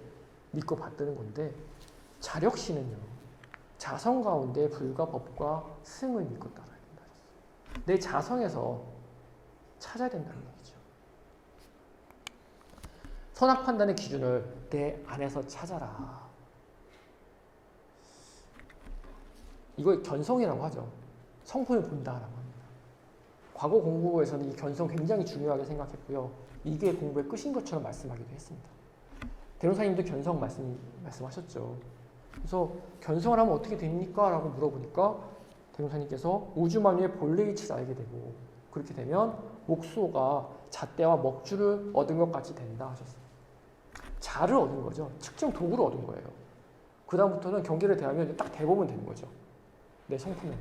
[SPEAKER 2] 믿고 받드는 건데, 자력신은요, 자성 가운데 불과 법과 승을 믿고 따라야 된다 하셨어요. 내 자성에서 찾아야 된다는 얘기죠. 선악 판단의 기준을 내 안에서 찾아라. 이걸 견성이라고 하죠. 성품을 본다라고 합니다. 과거 공부에서는 이 견성 굉장히 중요하게 생각했고요. 이게 공부의 끝인 것처럼 말씀하기도 했습니다. 대론사님도 견성 말씀하셨죠. 그래서 견성을 하면 어떻게 됩니까? 라고 물어보니까 대론사님께서 우주 만유의 본래 이치를 알게 되고, 그렇게 되면 목수가 잣대와 먹줄을 얻은 것 같이 된다 하셨어요. 자를 얻은 거죠. 측정 도구를 얻은 거예요. 그 다음부터는 경계를 대하면 딱 대보면 되는 거죠. 내 성품에.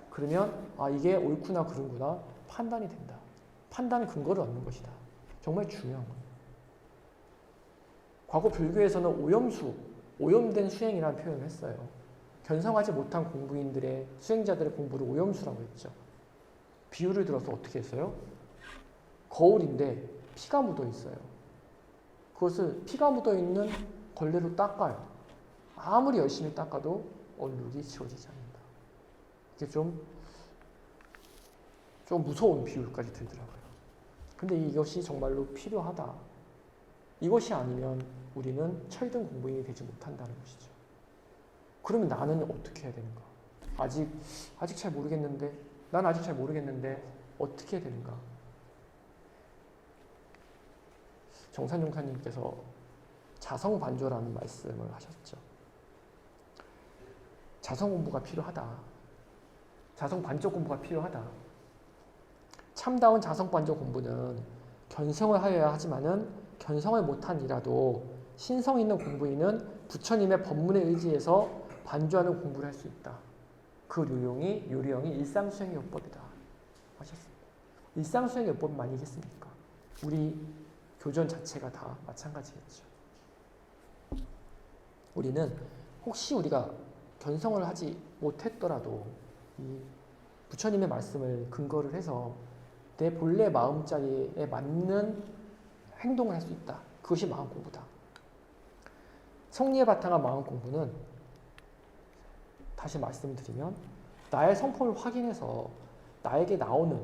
[SPEAKER 2] 그러면 이게 옳구나 그른구나 판단이 된다. 판단의 근거를 얻는 것이다. 정말 중요한 거예요. 과거 불교에서는 오염된 수행이라는 표현을 했어요. 견성하지 못한 공부인들의, 수행자들의 공부를 오염수라고 했죠. 비유를 들어서 어떻게 했어요? 거울인데 피가 묻어 있어요. 그것을 피가 묻어 있는 걸레로 닦아요. 아무리 열심히 닦아도 얼룩이 지워지지 않는다. 이게 좀 무서운 비유까지 들더라고요. 근데 이것이 정말로 필요하다. 이것이 아니면 우리는 철든 공부인이 되지 못한다는 것이죠. 그러면 나는 어떻게 해야 되는가? 아직 잘 모르겠는데, 난 아직 잘 모르겠는데 어떻게 해야 되는가? 정산용사님께서 자성반조라는 말씀을 하셨죠. 자성 공부가 필요하다. 자성 반조 공부가 필요하다. 참다운 자성 반조 공부는 견성을 하여야 하지만은 견성을 못한이라도 신성 있는 공부인은 부처님의 법문에 의지해서 반조하는 공부를 할 수 있다. 그 요령이 일상수행의 요법이다 하셨습니다. 일상수행의 요법이 아니겠습니까? 우리 교전 자체가 다 마찬가지겠죠. 우리는 혹시 우리가 견성을 하지 못했더라도 이 부처님의 말씀을 근거를 해서 내 본래 마음자리에 맞는 행동을 할 수 있다. 그것이 마음 공부다. 성리에 바탕한 마음 공부는 다시 말씀드리면 나의 성품을 확인해서 나에게 나오는,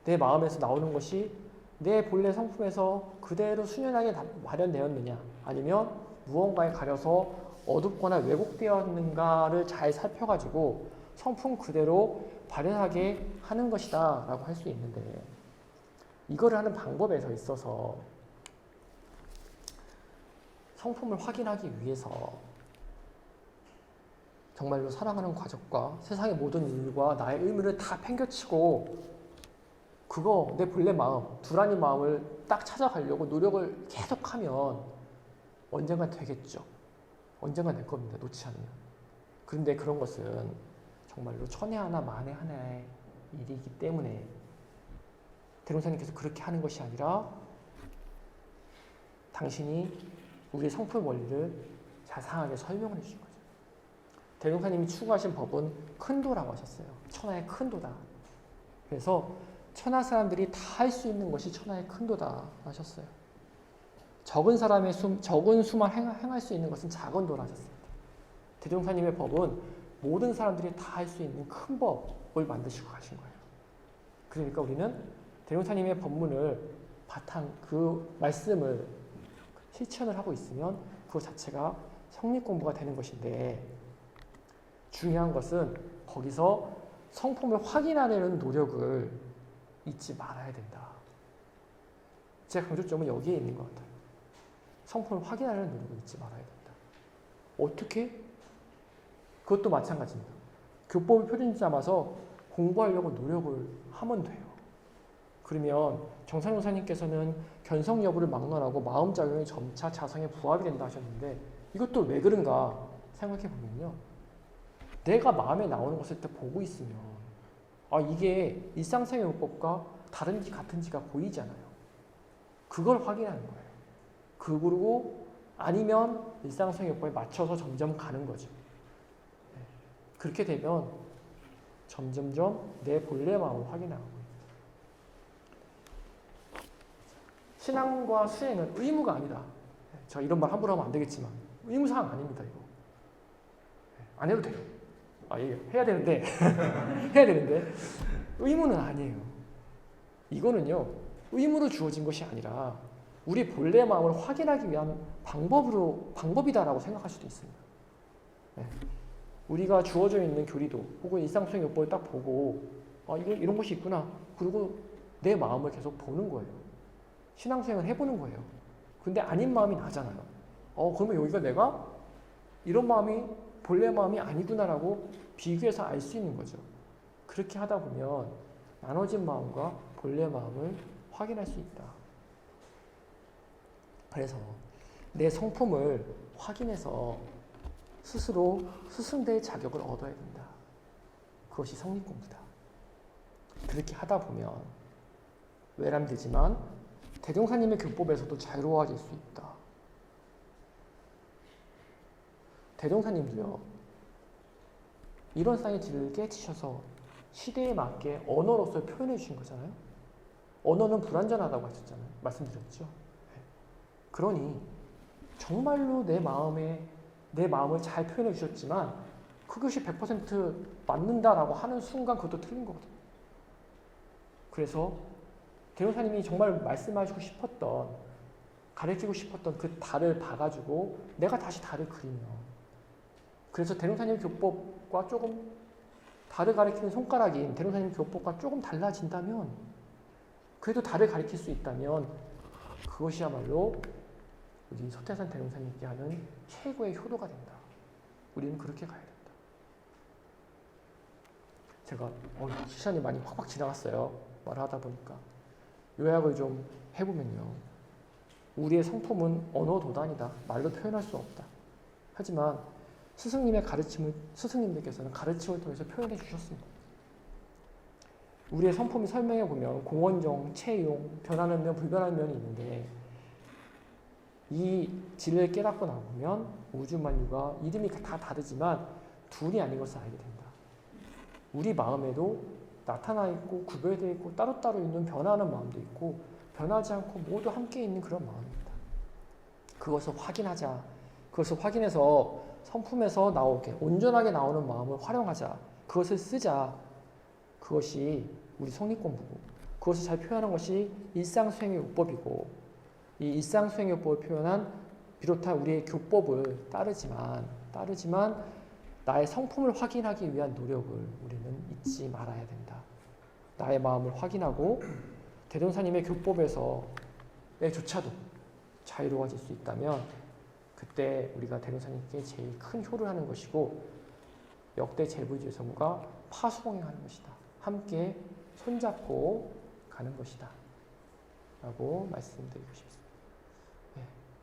[SPEAKER 2] 내 마음에서 나오는 것이 내 본래 성품에서 그대로 순연하게 발현되었느냐, 아니면 무언가에 가려서 어둡거나 왜곡되었는가를 잘 살펴가지고 성품 그대로 발현하게 하는 것이다 라고 할 수 있는데, 이거를 하는 방법에 있어서 성품을 확인하기 위해서 정말로 사랑하는 과적과 세상의 모든 일과 나의 의무를 다 팽겨치고 그거 내 본래 마음, 두라니 마음을 딱 찾아가려고 노력을 계속하면 언젠가 되겠죠. 언젠가 될 겁니다. 놓지 않으면. 그런데 그런 것은 정말로 천에 하나 만에 하나의 일이기 때문에 대론사님께서 그렇게 하는 것이 아니라 당신이 우리의 성품 원리를 자상하게 설명을 해주신 거죠. 대론사님이 추구하신 법은 큰 도라고 하셨어요. 천하의 큰 도다. 그래서 천하 사람들이 다 할 수 있는 것이 천하의 큰 도다 하셨어요. 적은 수만 행할 수 있는 것은 작은 도라 하셨습니다. 대종사님의 법은 모든 사람들이 다 할 수 있는 큰 법을 만드시고 가신 거예요. 그러니까 우리는 대종사님의 법문을 바탕 그 말씀을 실천을 하고 있으면 그것 자체가 성립 공부가 되는 것인데 중요한 것은 거기서 성품을 확인하려는 노력을 잊지 말아야 된다. 제 강조점은 여기에 있는 것 같아요. 성품을 확인하려는 노력을 잊지 말아야 된다. 어떻게? 그것도 마찬가지입니다. 교법을 표준 삼아서 공부하려고 노력을 하면 돼요. 그러면 정산용사님께서는 견성 여부를 막론하고 마음작용이 점차 자성에 부합이 된다 하셨는데 이것도 왜 그런가 생각해 보면요. 내가 마음에 나오는 것을 딱 보고 있으면 이게 일상생활 요법과 다른지 같은지가 보이잖아요. 그걸 확인하는 거예요. 그리고 아니면 일상생활 요법에 맞춰서 점점 가는 거죠. 그렇게 되면 점점점 내 본래 마음을 확인하고 신앙과 수행은 의무가 아니다. 저 이런 말 함부로 하면 안 되겠지만 의무사항 아닙니다. 이거 안 해도 돼요. 해야 되는데 해야 되는데 의무는 아니에요. 이거는요 의무로 주어진 것이 아니라 우리 본래 마음을 확인하기 위한 방법이다라고 생각할 수도 있습니다. 우리가 주어져 있는 교리도 혹은 일상수행 요법을 딱 보고 이런 것이 있구나. 그리고 내 마음을 계속 보는 거예요. 신앙수행을 해보는 거예요. 근데 아닌 마음이 나잖아요. 그러면 여기가 내가 이런 마음이 본래 마음이 아니구나라고 비교해서 알 수 있는 거죠. 그렇게 하다 보면 나눠진 마음과 본래 마음을 확인할 수 있다. 그래서 내 성품을 확인해서 스스로 스승대의 자격을 얻어야 된다. 그것이 성립공부다. 그렇게 하다 보면 외람되지만 대종사님의 교법에서도 자유로워질 수 있다. 대종사님도요. 이런 쌍의 질을 깨치셔서 시대에 맞게 언어로서 표현해 주신 거잖아요. 언어는 불완전하다고 하셨잖아요. 말씀드렸죠. 그러니 정말로 내 마음을 잘 표현해 주셨지만 그것이 100% 맞는다라고 하는 순간 그것도 틀린 거거든요. 그래서 대종사님이 정말 말씀하시고 싶었던 가르치고 싶었던 그 달을 봐가지고 내가 다시 달을 그리면 그래서 대종사님 교법과 조금 달을 가리키는 손가락인 대종사님 교법과 조금 달라진다면 그래도 달을 가리킬 수 있다면 그것이야말로 우리 서태산 대종사님께 하는 최고의 효도가 된다. 우리는 그렇게 가야 된다. 제가 시간이 많이 확확 지나갔어요. 말하다 보니까 요약을 좀 해보면요. 우리의 성품은 언어 도단이다. 말로 표현할 수 없다. 하지만 스승님들께서는 가르침을 통해서 표현해 주셨습니다. 우리의 성품이 설명해 보면 공원정, 채용, 변하는 면, 불변하는 면이 있는데 이 진리를 깨닫고 나보면 우주만유가 이름이 다 다르지만 둘이 아닌 것을 알게 된다. 우리 마음에도 나타나 있고 구별되어 있고 따로따로 있는 변화하는 마음도 있고 변하지 않고 모두 함께 있는 그런 마음입니다. 그것을 확인하자. 그것을 확인해서 성품에서 나오게 온전하게 나오는 마음을 활용하자. 그것을 쓰자. 그것이 우리 성립공부고 그것을 잘 표현하는 것이 일상수행의 요법이고 이 일상수행의 요법을 표현한 비롯한 우리의 교법을 따르지만 나의 성품을 확인하기 위한 노력을 우리는 잊지 말아야 된다. 나의 마음을 확인하고 대종사님의 교법에서조차도 자유로워질 수 있다면 그때 우리가 대종사님께 제일 큰 효를 하는 것이고 역대 제부지성과 파수공행하는 것이다. 함께 손잡고 가는 것이다. 라고 말씀드리고 싶습니다.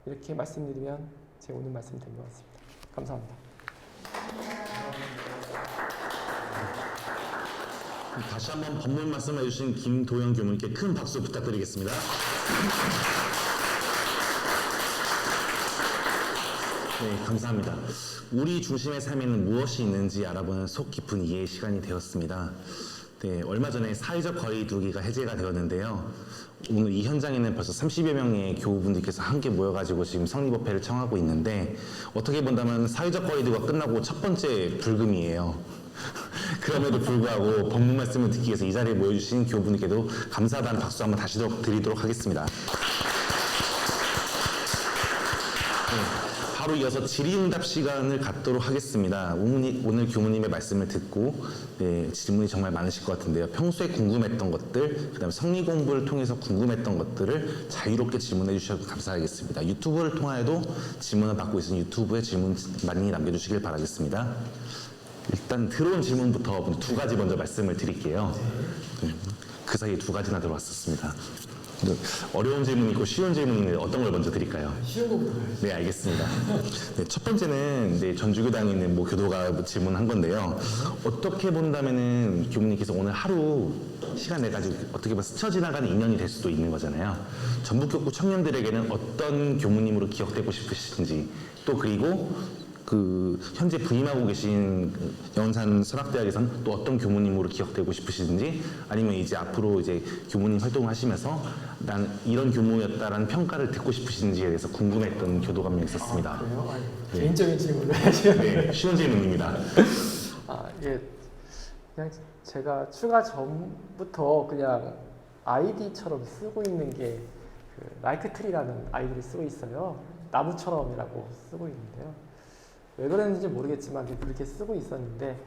[SPEAKER 2] 이렇게 말씀드리면 제 오늘 말씀 된 것 같습니다. 감사합니다.
[SPEAKER 1] 다시 한번 법문 말씀해 주신 김도영 교무님께 큰 박수 부탁드리겠습니다. 네, 감사합니다. 우리 중심의 삶에는 무엇이 있는지 알아보는 속 깊은 이해의 시간이 되었습니다. 네, 얼마 전에 사회적 거리두기가 해제가 되었는데요. 오늘 이 현장에는 벌써 30여 명의 교우분들께서 함께 모여가지고 지금 성립협회를 청하고 있는데 어떻게 본다면 사회적 거리두기가 끝나고 첫 번째 불금이에요. 그럼에도 불구하고 법문 말씀을 듣기 위해서 이 자리에 모여주신 교우분들께도 감사하다는 박수 한번 다시 드리도록 하겠습니다. 바로 이어서 질의응답 시간을 갖도록 하겠습니다. 오늘 교무님의 말씀을 듣고 질문이 정말 많으실 것 같은데요. 평소에 궁금했던 것들, 그다음에 성리 공부를 통해서 궁금했던 것들을 자유롭게 질문해 주셔서 감사하겠습니다. 유튜브를 통하여도 질문을 받고 있으니 유튜브에 질문 많이 남겨주시길 바라겠습니다. 일단 들어온 질문부터 두 가지 먼저 말씀을 드릴게요. 그 사이에 두 가지나 들어왔었습니다. 어려운 질문이 있고 쉬운 질문이 있는데 어떤 걸 먼저 드릴까요?
[SPEAKER 2] 쉬운 거부터.
[SPEAKER 1] 네, 알겠습니다. 네, 첫 번째는 전주교당에 있는 교도가 질문한 건데요. 어떻게 본다면은 교무님께서 오늘 하루 시간 내가지고 어떻게 보면 스쳐 지나가는 인연이 될 수도 있는 거잖아요. 전북교구 청년들에게는 어떤 교무님으로 기억되고 싶으신지, 또 그리고 현재 부임하고 계신 영산 설학대학에서는 또 어떤 교무님으로 기억되고 싶으신지, 아니면 이제 앞으로 이제 교무님 활동을 하시면서 난 이런 교무였다라는 평가를 듣고 싶으신지에 대해서 궁금했던 교도가 한 명 있었습니다.
[SPEAKER 2] 그래요? 아니,
[SPEAKER 1] 네.
[SPEAKER 2] 개인적인 질문을 하시면
[SPEAKER 1] 네, 쉬운 질문입니다.
[SPEAKER 2] 예, 그냥 제가 출가 전부터 그냥 아이디처럼 쓰고 있는 게 라이크트리라는 아이디를 쓰고 있어요. 나무처럼이라고 쓰고 있는데요. 왜 그랬는지 모르겠지만 그렇게 쓰고 있었는데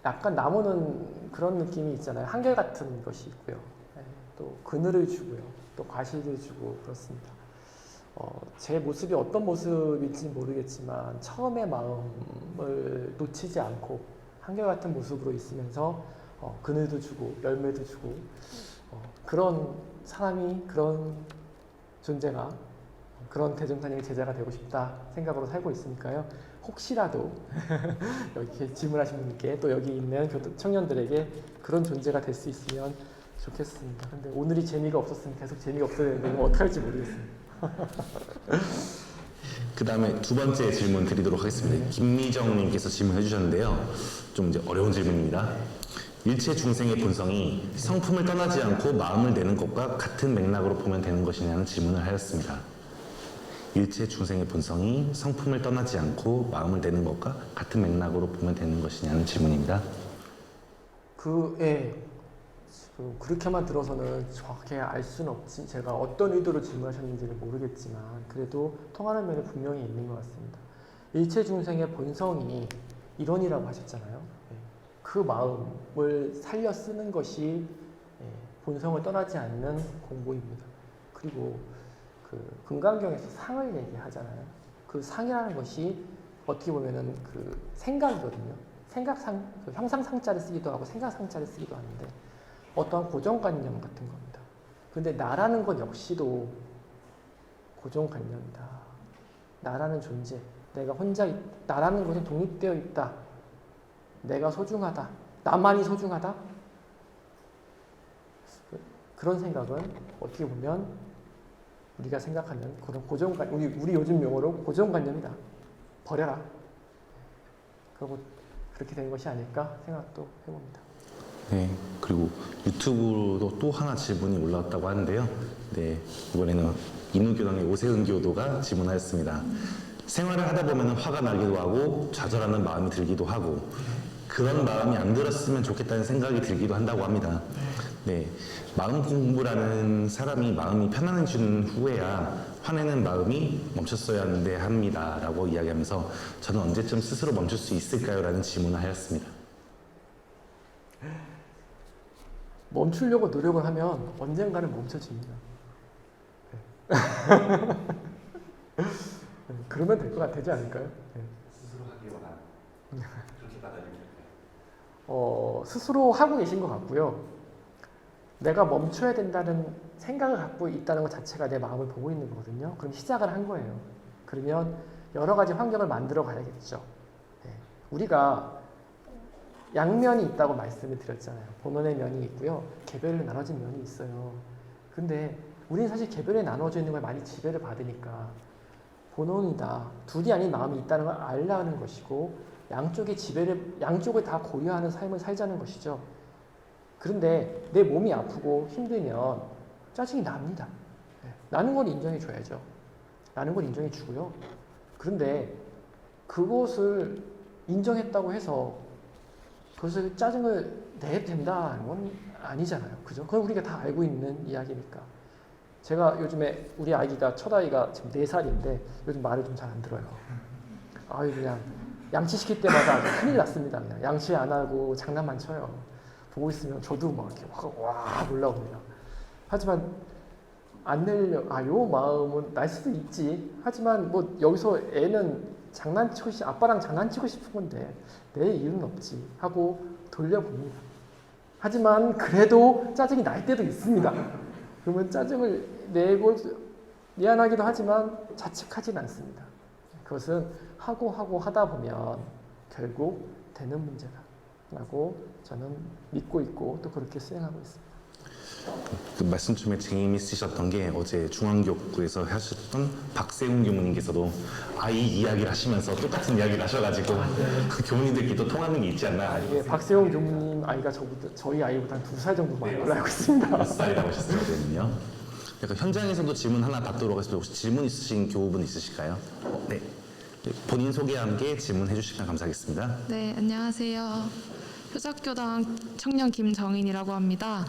[SPEAKER 2] 약간 나무는 그런 느낌이 있잖아요. 한결같은 것이 있고요. 또 그늘을 주고요. 또 과실을 주고 그렇습니다. 제 모습이 어떤 모습일지 모르겠지만 처음의 마음을 놓치지 않고 한결같은 모습으로 있으면서 그늘도 주고 열매도 주고 그런 사람이, 그런 존재가, 그런 대종사님의 제자가 되고 싶다 생각으로 살고 있으니까요. 혹시라도 이렇게 질문하신 분께 또 여기 있는 청년들에게 그런 존재가 될 수 있으면 좋겠습니다. 근데 오늘이 재미가 없었으면 계속 재미가 없어야 되는데 이거 어떻게 할지 모르겠습니다.
[SPEAKER 1] 그 다음에 두 번째 질문 드리도록 하겠습니다. 김미정님께서 질문해 주셨는데요. 좀 이제 어려운 질문입니다. 일체 중생의 본성이 성품을 떠나지 않고 마음을 내는 것과 같은 맥락으로 보면 되는 것이냐는 질문을 하였습니다. 일체 중생의 본성이 성품을 떠나지 않고 마음을 내는 것과 같은 맥락으로 보면 되는 것이냐는 질문입니다.
[SPEAKER 2] 지금 그렇게만 들어서는 정확하게 알 수는 없지. 제가 어떤 의도로 질문하셨는지는 모르겠지만 그래도 통하는 면이 분명히 있는 것 같습니다. 일체 중생의 본성이 일원이라고 하셨잖아요. 그 마음을 살려 쓰는 것이 본성을 떠나지 않는 공부입니다. 그리고 금강경에서 상을 얘기하잖아요. 그 상이라는 것이 어떻게 보면은 생각이거든요. 생각상, 형상상자를 쓰기도 하고 생각상자를 쓰기도 하는데 어떠한 고정관념 같은 겁니다. 근데 나라는 것 역시도 고정관념이다. 나라는 존재, 내가 혼자 나라는 것은 독립되어 있다. 내가 소중하다. 나만이 소중하다. 그런 생각은 어떻게 보면 우리가 생각하는 그런 고정관념, 우리 요즘 용어로 고정관념이다. 버려라. 그리고 그렇게 된 것이 아닐까 생각도 해봅니다.
[SPEAKER 1] 네, 그리고 유튜브로 또 하나 질문이 올라왔다고 하는데요. 네, 이번에는 인우교당의 오세훈 교도가 질문하였습니다. 생활을 하다 보면 화가 나기도 하고 좌절하는 마음이 들기도 하고 그런 마음이 안 들었으면 좋겠다는 생각이 들기도 한다고 합니다. 네, 마음 공부라는 사람이 마음이 편안해진 후에야 화내는 마음이 멈췄어야 하는데 합니다. 라고 이야기하면서 저는 언제쯤 스스로 멈출 수 있을까요? 라는 질문을 하였습니다.
[SPEAKER 2] 멈추려고 노력을 하면 언젠가는 멈춰집니다. 그러면 될 것 되지 않을까요?
[SPEAKER 3] 스스로 하기 원한 그렇게 받아들일까요?
[SPEAKER 2] 스스로 하고 계신 것 같고요. 내가 멈춰야 된다는 생각을 갖고 있다는 것 자체가 내 마음을 보고 있는 거거든요. 그럼 시작을 한 거예요. 그러면 여러 가지 환경을 만들어 가야겠죠. 우리가 양면이 있다고 말씀을 드렸잖아요. 본원의 면이 있고요. 개별로 나눠진 면이 있어요. 근데 우리는 사실 개별에 나눠져 있는 걸 많이 지배를 받으니까 본원이다. 둘이 아닌 마음이 있다는 걸 알라는 것이고 양쪽을 다 고려하는 삶을 살자는 것이죠. 그런데 내 몸이 아프고 힘들면 짜증이 납니다. 나는 건 인정해줘야죠. 나는 건 인정해주고요. 그런데 그것을 인정했다고 해서 그것을 짜증을 내도 된다는 건 아니잖아요. 그죠? 그건 우리가 다 알고 있는 이야기니까. 제가 요즘에 우리 아기가, 첫 아이가 지금 4살인데 요즘 말을 좀 잘 안 들어요. 아유, 그냥 양치시킬 때마다 아주 큰일 났습니다. 그냥 양치 안 하고 장난만 쳐요. 보고 있으면 저도 막 이렇게 와 올라옵니다. 하지만 안 내려, 요 마음은 날 수도 있지. 하지만 뭐 여기서 애는 아빠랑 장난치고 싶은 건데 내 이유는 없지 하고 돌려봅니다. 하지만 그래도 짜증이 날 때도 있습니다. 그러면 짜증을 내고 미안하기도 하지만 자책하진 않습니다. 그것은 하고 하다 보면 결국 되는 문제다라고 저는 믿고 있고 또 그렇게 수행하고 있습니다.
[SPEAKER 1] 그 말씀 중에 재미있으셨던 게 어제 중앙교구에서 하셨던 박세웅 교무님께서도 아이 이야기를 하시면서 똑같은 이야기를 하셔가지고 그 교무님들끼리 또 통하는 게 있지 않나.
[SPEAKER 2] 이게 박세웅 교무님 아이가 저희 아이보다 2살 정도 많은 걸로 알고 있습니다.
[SPEAKER 1] 몇 살이라고 하셨거든요. 약간 현장에서도 질문 하나 받도록 하겠습니다. 혹시 질문 있으신 교우분 있으실까요? 네. 본인 소개와 함께 질문해 주시면 감사하겠습니다.
[SPEAKER 4] 네, 안녕하세요. 효작교당 청년 김정인이라고 합니다.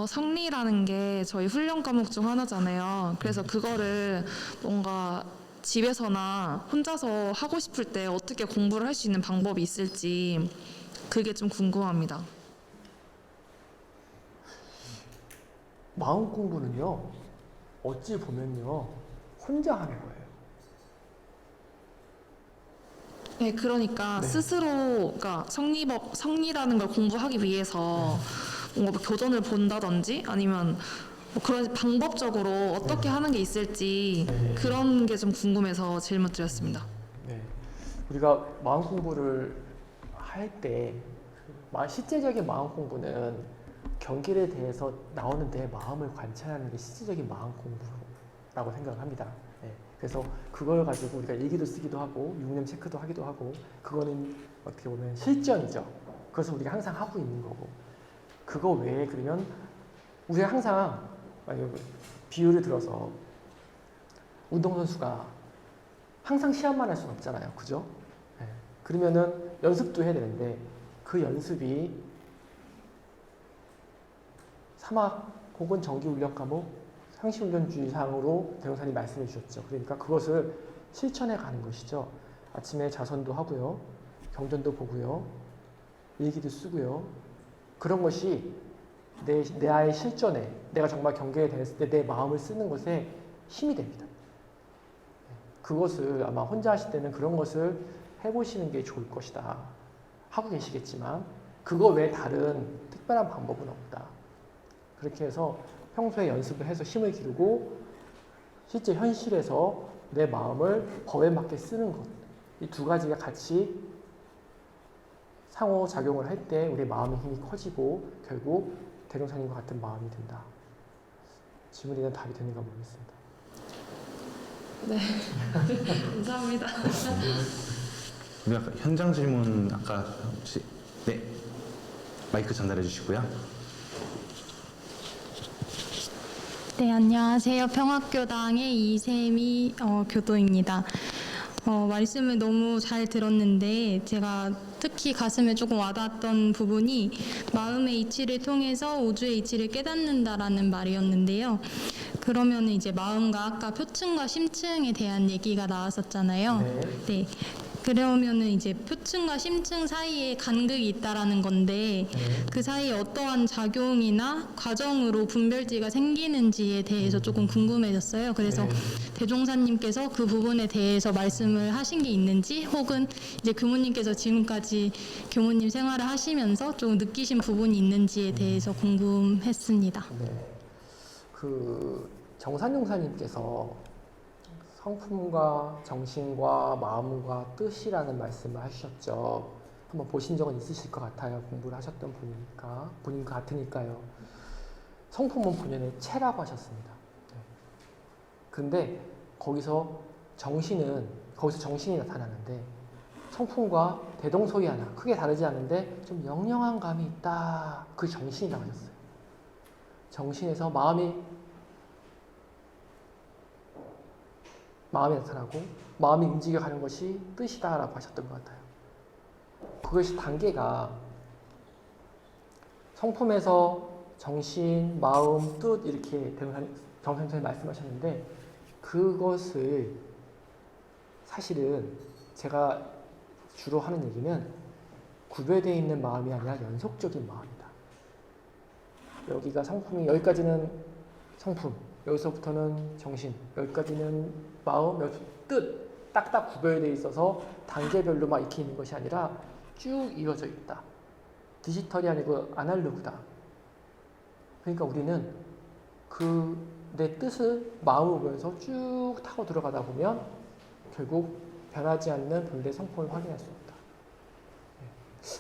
[SPEAKER 4] 성리라는 게 저희 훈련 과목 중 하나잖아요. 그래서 그거를 뭔가 집에서나 혼자서 하고 싶을 때 어떻게 공부를 할 수 있는 방법이 있을지 그게 좀 궁금합니다.
[SPEAKER 2] 마음 공부는요, 어찌 보면요, 혼자 하는 거예요.
[SPEAKER 4] 네, 그러니까
[SPEAKER 2] 네.
[SPEAKER 4] 스스로가 성리라는 걸 공부하기 위해서 뭔가 교전을 본다든지 아니면 뭐 그런 방법적으로 어떻게 하는 게 있을지
[SPEAKER 2] 네.
[SPEAKER 4] 그런 게 좀 궁금해서 질문 드렸습니다.
[SPEAKER 2] 네. 우리가 마음 공부를 할 때 실제적인 마음 공부는 경기에 대해서 나오는 내 마음을 관찰하는 게 실제적인 마음 공부라고 생각을 합니다. 네. 그래서 그걸 가지고 우리가 일기도 쓰기도 하고 육냄 체크도 하기도 하고 그거는 어떻게 보면 실전이죠. 그것을 우리가 항상 하고 있는 거고 그거 외에 그러면 우리가 항상 비유를 들어서 운동선수가 항상 시합만 할 수는 없잖아요. 그죠? 네. 그러면은 연습도 해야 되는데 그 연습이 사막 혹은 정기훈련 과목 상시훈련주의상으로 대형사님 말씀해 주셨죠. 그러니까 그것을 실천해 가는 것이죠. 아침에 자선도 하고요. 경전도 보고요. 일기도 쓰고요. 그런 것이 내 아이의 실전에 내가 정말 경계에 대했을 때 내 마음을 쓰는 것에 힘이 됩니다. 그것을 아마 혼자 하실 때는 그런 것을 해보시는 게 좋을 것이다. 하고 계시겠지만 그거 외에 다른 특별한 방법은 없다. 그렇게 해서 평소에 연습을 해서 힘을 기르고 실제 현실에서 내 마음을 법에 맞게 쓰는 것. 이 두 가지가 같이 상호작용을 할 때 우리 마음의 힘이 커지고 결국 대종사님과 같은 마음이 된다. 질문에 대한 답이 되는가 모르겠습니다.
[SPEAKER 4] 네, 감사합니다.
[SPEAKER 1] 우리 아까 현장 질문 아까 혹시 네 마이크 전달해 주시고요.
[SPEAKER 5] 네, 안녕하세요. 평화교당의 이세미 교도입니다. 말씀을 너무 잘 들었는데 제가 특히 가슴에 조금 와닿았던 부분이 마음의 이치를 통해서 우주의 이치를 깨닫는다라는 말이었는데요. 그러면 이제 마음과 아까 표층과 심층에 대한 얘기가 나왔었잖아요. 네. 그러면은 이제 표층과 심층 사이에 간극이 있다라는 건데 그 사이에 어떠한 작용이나 과정으로 분별지가 생기는지에 대해서 조금 궁금해졌어요. 그래서 대종사님께서 그 부분에 대해서 말씀을 하신 게 있는지 혹은 이제 교무님께서 지금까지 교무님 생활을 하시면서 좀 느끼신 부분이 있는지에 대해서 궁금했습니다.
[SPEAKER 2] 네. 그 정산용사님께서 성품과 정신과 마음과 뜻이라는 말씀을 하셨죠. 한번 보신 적은 있으실 것 같아요. 공부를 하셨던 분이니까, 본인 같으니까요. 성품은 본연의 체라고 하셨습니다. 네. 근데 거기서 정신이 나타나는데 성품과 대동소이하나 크게 다르지 않은데 좀 영영한 감이 있다. 그 정신이라고 하셨어요. 정신에서 마음이 나타나고 마음이 움직여가는 것이 뜻이다라고 하셨던 것 같아요. 그것이 단계가 성품에서 정신, 마음, 뜻 이렇게 정선생님이 말씀하셨는데 그것을 사실은 제가 주로 하는 얘기는 구별되어 있는 마음이 아니라 연속적인 마음이다. 여기가 성품이 여기까지는 성품, 여기서부터는 정신, 여기까지는 마음, 여기서 뜻 딱딱 구별되어 있어서 단계별로 막 이렇게 있는 것이 아니라 쭉 이어져 있다. 디지털이 아니고 아날로그다. 그러니까 우리는 그 내 뜻을 마음을 보면서 쭉 타고 들어가다 보면 결국 변하지 않는 본래 성품을 확인할 수 있다.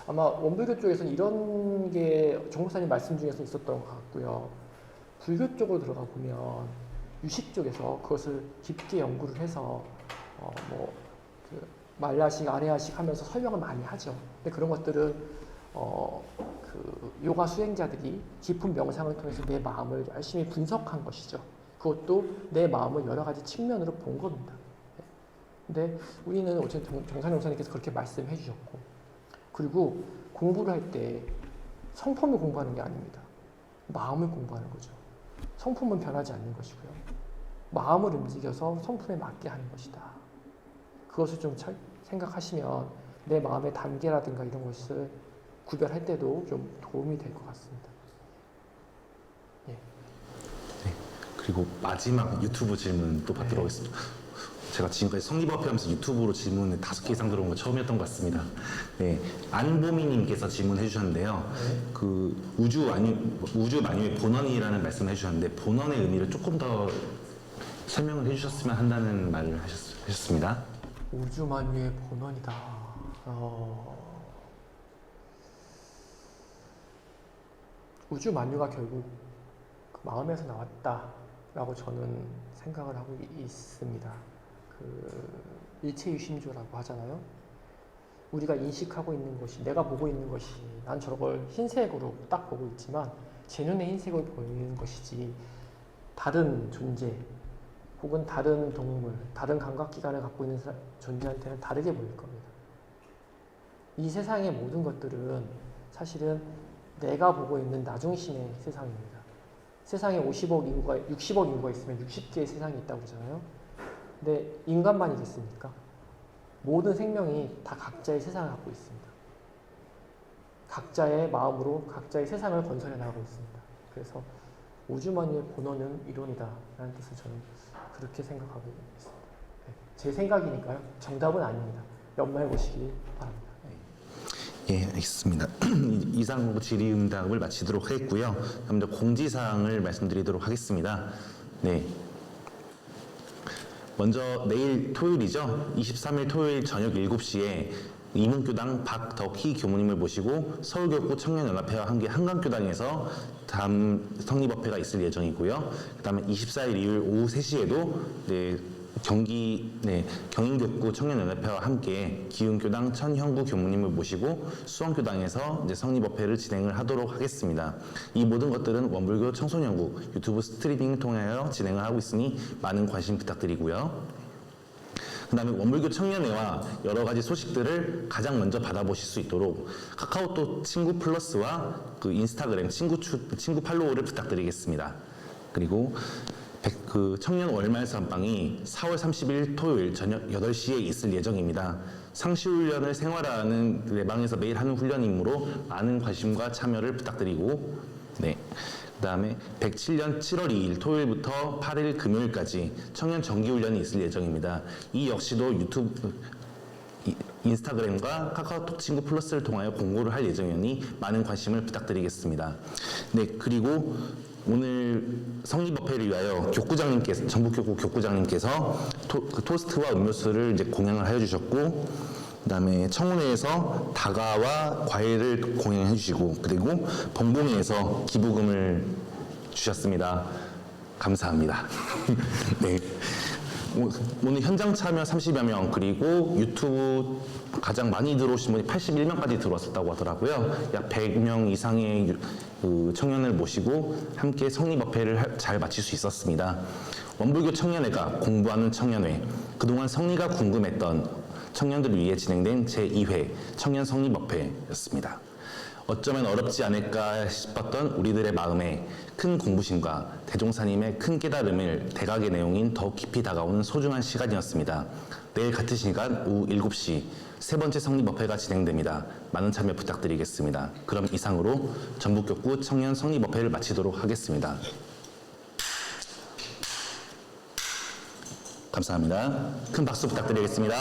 [SPEAKER 2] 아마 원불교 쪽에서는 이런 게 정목사님 말씀 중에서 있었던 것 같고요. 불교 쪽으로 들어가 보면 유식 쪽에서 그것을 깊게 연구를 해서 그 말라식, 아레아식 하면서 설명을 많이 하죠. 근데 그런 것들은 그 요가 수행자들이 깊은 명상을 통해서 내 마음을 열심히 분석한 것이죠. 그것도 내 마음을 여러 가지 측면으로 본 겁니다. 근데 우리는 어쨌든 정찬영 목사님께서 그렇게 말씀해 주셨고, 그리고 공부를 할 때 성품을 공부하는 게 아닙니다. 마음을 공부하는 거죠. 성품은 변하지 않는 것이고요. 마음을 움직여서 성품에 맞게 하는 것이다. 그것을 좀 생각하시면 내 마음의 단계라든가 이런 것을 구별할 때도 좀 도움이 될 것 같습니다. 예.
[SPEAKER 1] 네. 그리고 마지막 유튜브 질문 또 받도록 하겠습니다. 제가 지금까지 성립업회 하면서 유튜브로 질문을 5개 이상 들어온 거 처음이었던 것 같습니다. 네, 안보미님께서 질문해 주셨는데요. 그 우주 만유의 본원이라는 말씀을 해주셨는데 본원의 의미를 조금 더 설명을 해주셨으면 한다는 말을 하셨습니다.
[SPEAKER 2] 우주 만유의 본원이다. 우주 만유가 결국 그 마음에서 나왔다라고 저는 생각을 하고 있습니다. 그 일체유심조라고 하잖아요. 우리가 인식하고 있는 것이, 내가 보고 있는 것이, 난 저걸 흰색으로 딱 보고 있지만 제 눈에 흰색으로 보이는 것이지 다른 존재 혹은 다른 동물, 다른 감각기관을 갖고 있는 존재한테는 다르게 보일 겁니다. 이 세상의 모든 것들은 사실은 내가 보고 있는 나중심의 세상입니다. 세상에 60억 인구가 있으면 60개의 세상이 있다고 그러잖아요. 근데 인간만이겠습니까? 모든 생명이 다 각자의 세상을 갖고 있습니다. 각자의 마음으로 각자의 세상을 건설해 나가고 있습니다. 그래서 우주만유의 본원은 이론이다 라는 뜻을 저는 그렇게 생각하고 있습니다. 네. 제 생각이니까요. 정답은 아닙니다. 연마해 보시기 바랍니다.
[SPEAKER 1] 예, 알겠습니다. 이상으로 질의응답을 마치도록 하겠고요. 다음 공지사항을 말씀드리도록 하겠습니다. 네. 먼저 내일 토요일이죠. 23일 토요일 저녁 7시에 이문교당 박덕희 교무님을 모시고 서울교구 청년연합회와 함께 한강교당에서 다음 성립업회가 있을 예정이고요. 그 다음에 24일 일요일 오후 3시에도 경인교구 청년연합회와 함께 기흥교당 천형구 교무님을 모시고 수원교당에서 이제 성립업회를 진행을 하도록 하겠습니다. 이 모든 것들은 원불교 청소년국 유튜브 스트리밍을 통하여 진행을 하고 있으니 많은 관심 부탁드리고요. 그 다음에 원불교 청년회와 여러 가지 소식들을 가장 먼저 받아보실 수 있도록 카카오톡 친구 플러스와 그 인스타그램 친구 팔로우를 부탁드리겠습니다. 그리고 그 청년 월말에서 한방이 4월 30일 토요일 저녁 8시에 있을 예정입니다. 상시훈련을 생활화하는 내방에서 매일 하는 훈련이므로 많은 관심과 참여를 부탁드리고, 네. 그 다음에 107년 7월 2일 토요일부터 8일 금요일까지 청년 정기훈련이 있을 예정입니다. 이 역시도 유튜브, 인스타그램과 카카오톡 친구 플러스를 통하여 공고를 할 예정이니 많은 관심을 부탁드리겠습니다. 네, 그리고 오늘 성립업회를 위하여 교구장님께서, 전북교구 교구장님께서 토스트와 음료수를 이제 공양을 하여 주셨고, 그 다음에 청운회에서 다가와 과일을 공양해 주시고, 그리고 봉봉회에서 기부금을 주셨습니다. 감사합니다. 네. 오늘 현장 참여 30여 명, 그리고 유튜브 가장 많이 들어오신 분이 81명까지 들어왔었다고 하더라고요. 약 100명 이상의 그 청년을 모시고 함께 성립협회를 잘 마칠 수 있었습니다. 원불교 청년회가 공부하는 청년회, 그동안 성리가 궁금했던 청년들을 위해 진행된 제2회 청년 성립협회였습니다. 어쩌면 어렵지 않을까 싶었던 우리들의 마음에 큰 공부심과 대종사님의 큰 깨달음을 대각의 내용인 더욱 깊이 다가오는 소중한 시간이었습니다. 내일 같은 시간 오후 7시 세 번째 성립협회가 진행됩니다. 많은 참여 부탁드리겠습니다. 그럼 이상으로 전북교구 청년 성립협회를 마치도록 하겠습니다. 감사합니다. 큰 박수 부탁드리겠습니다.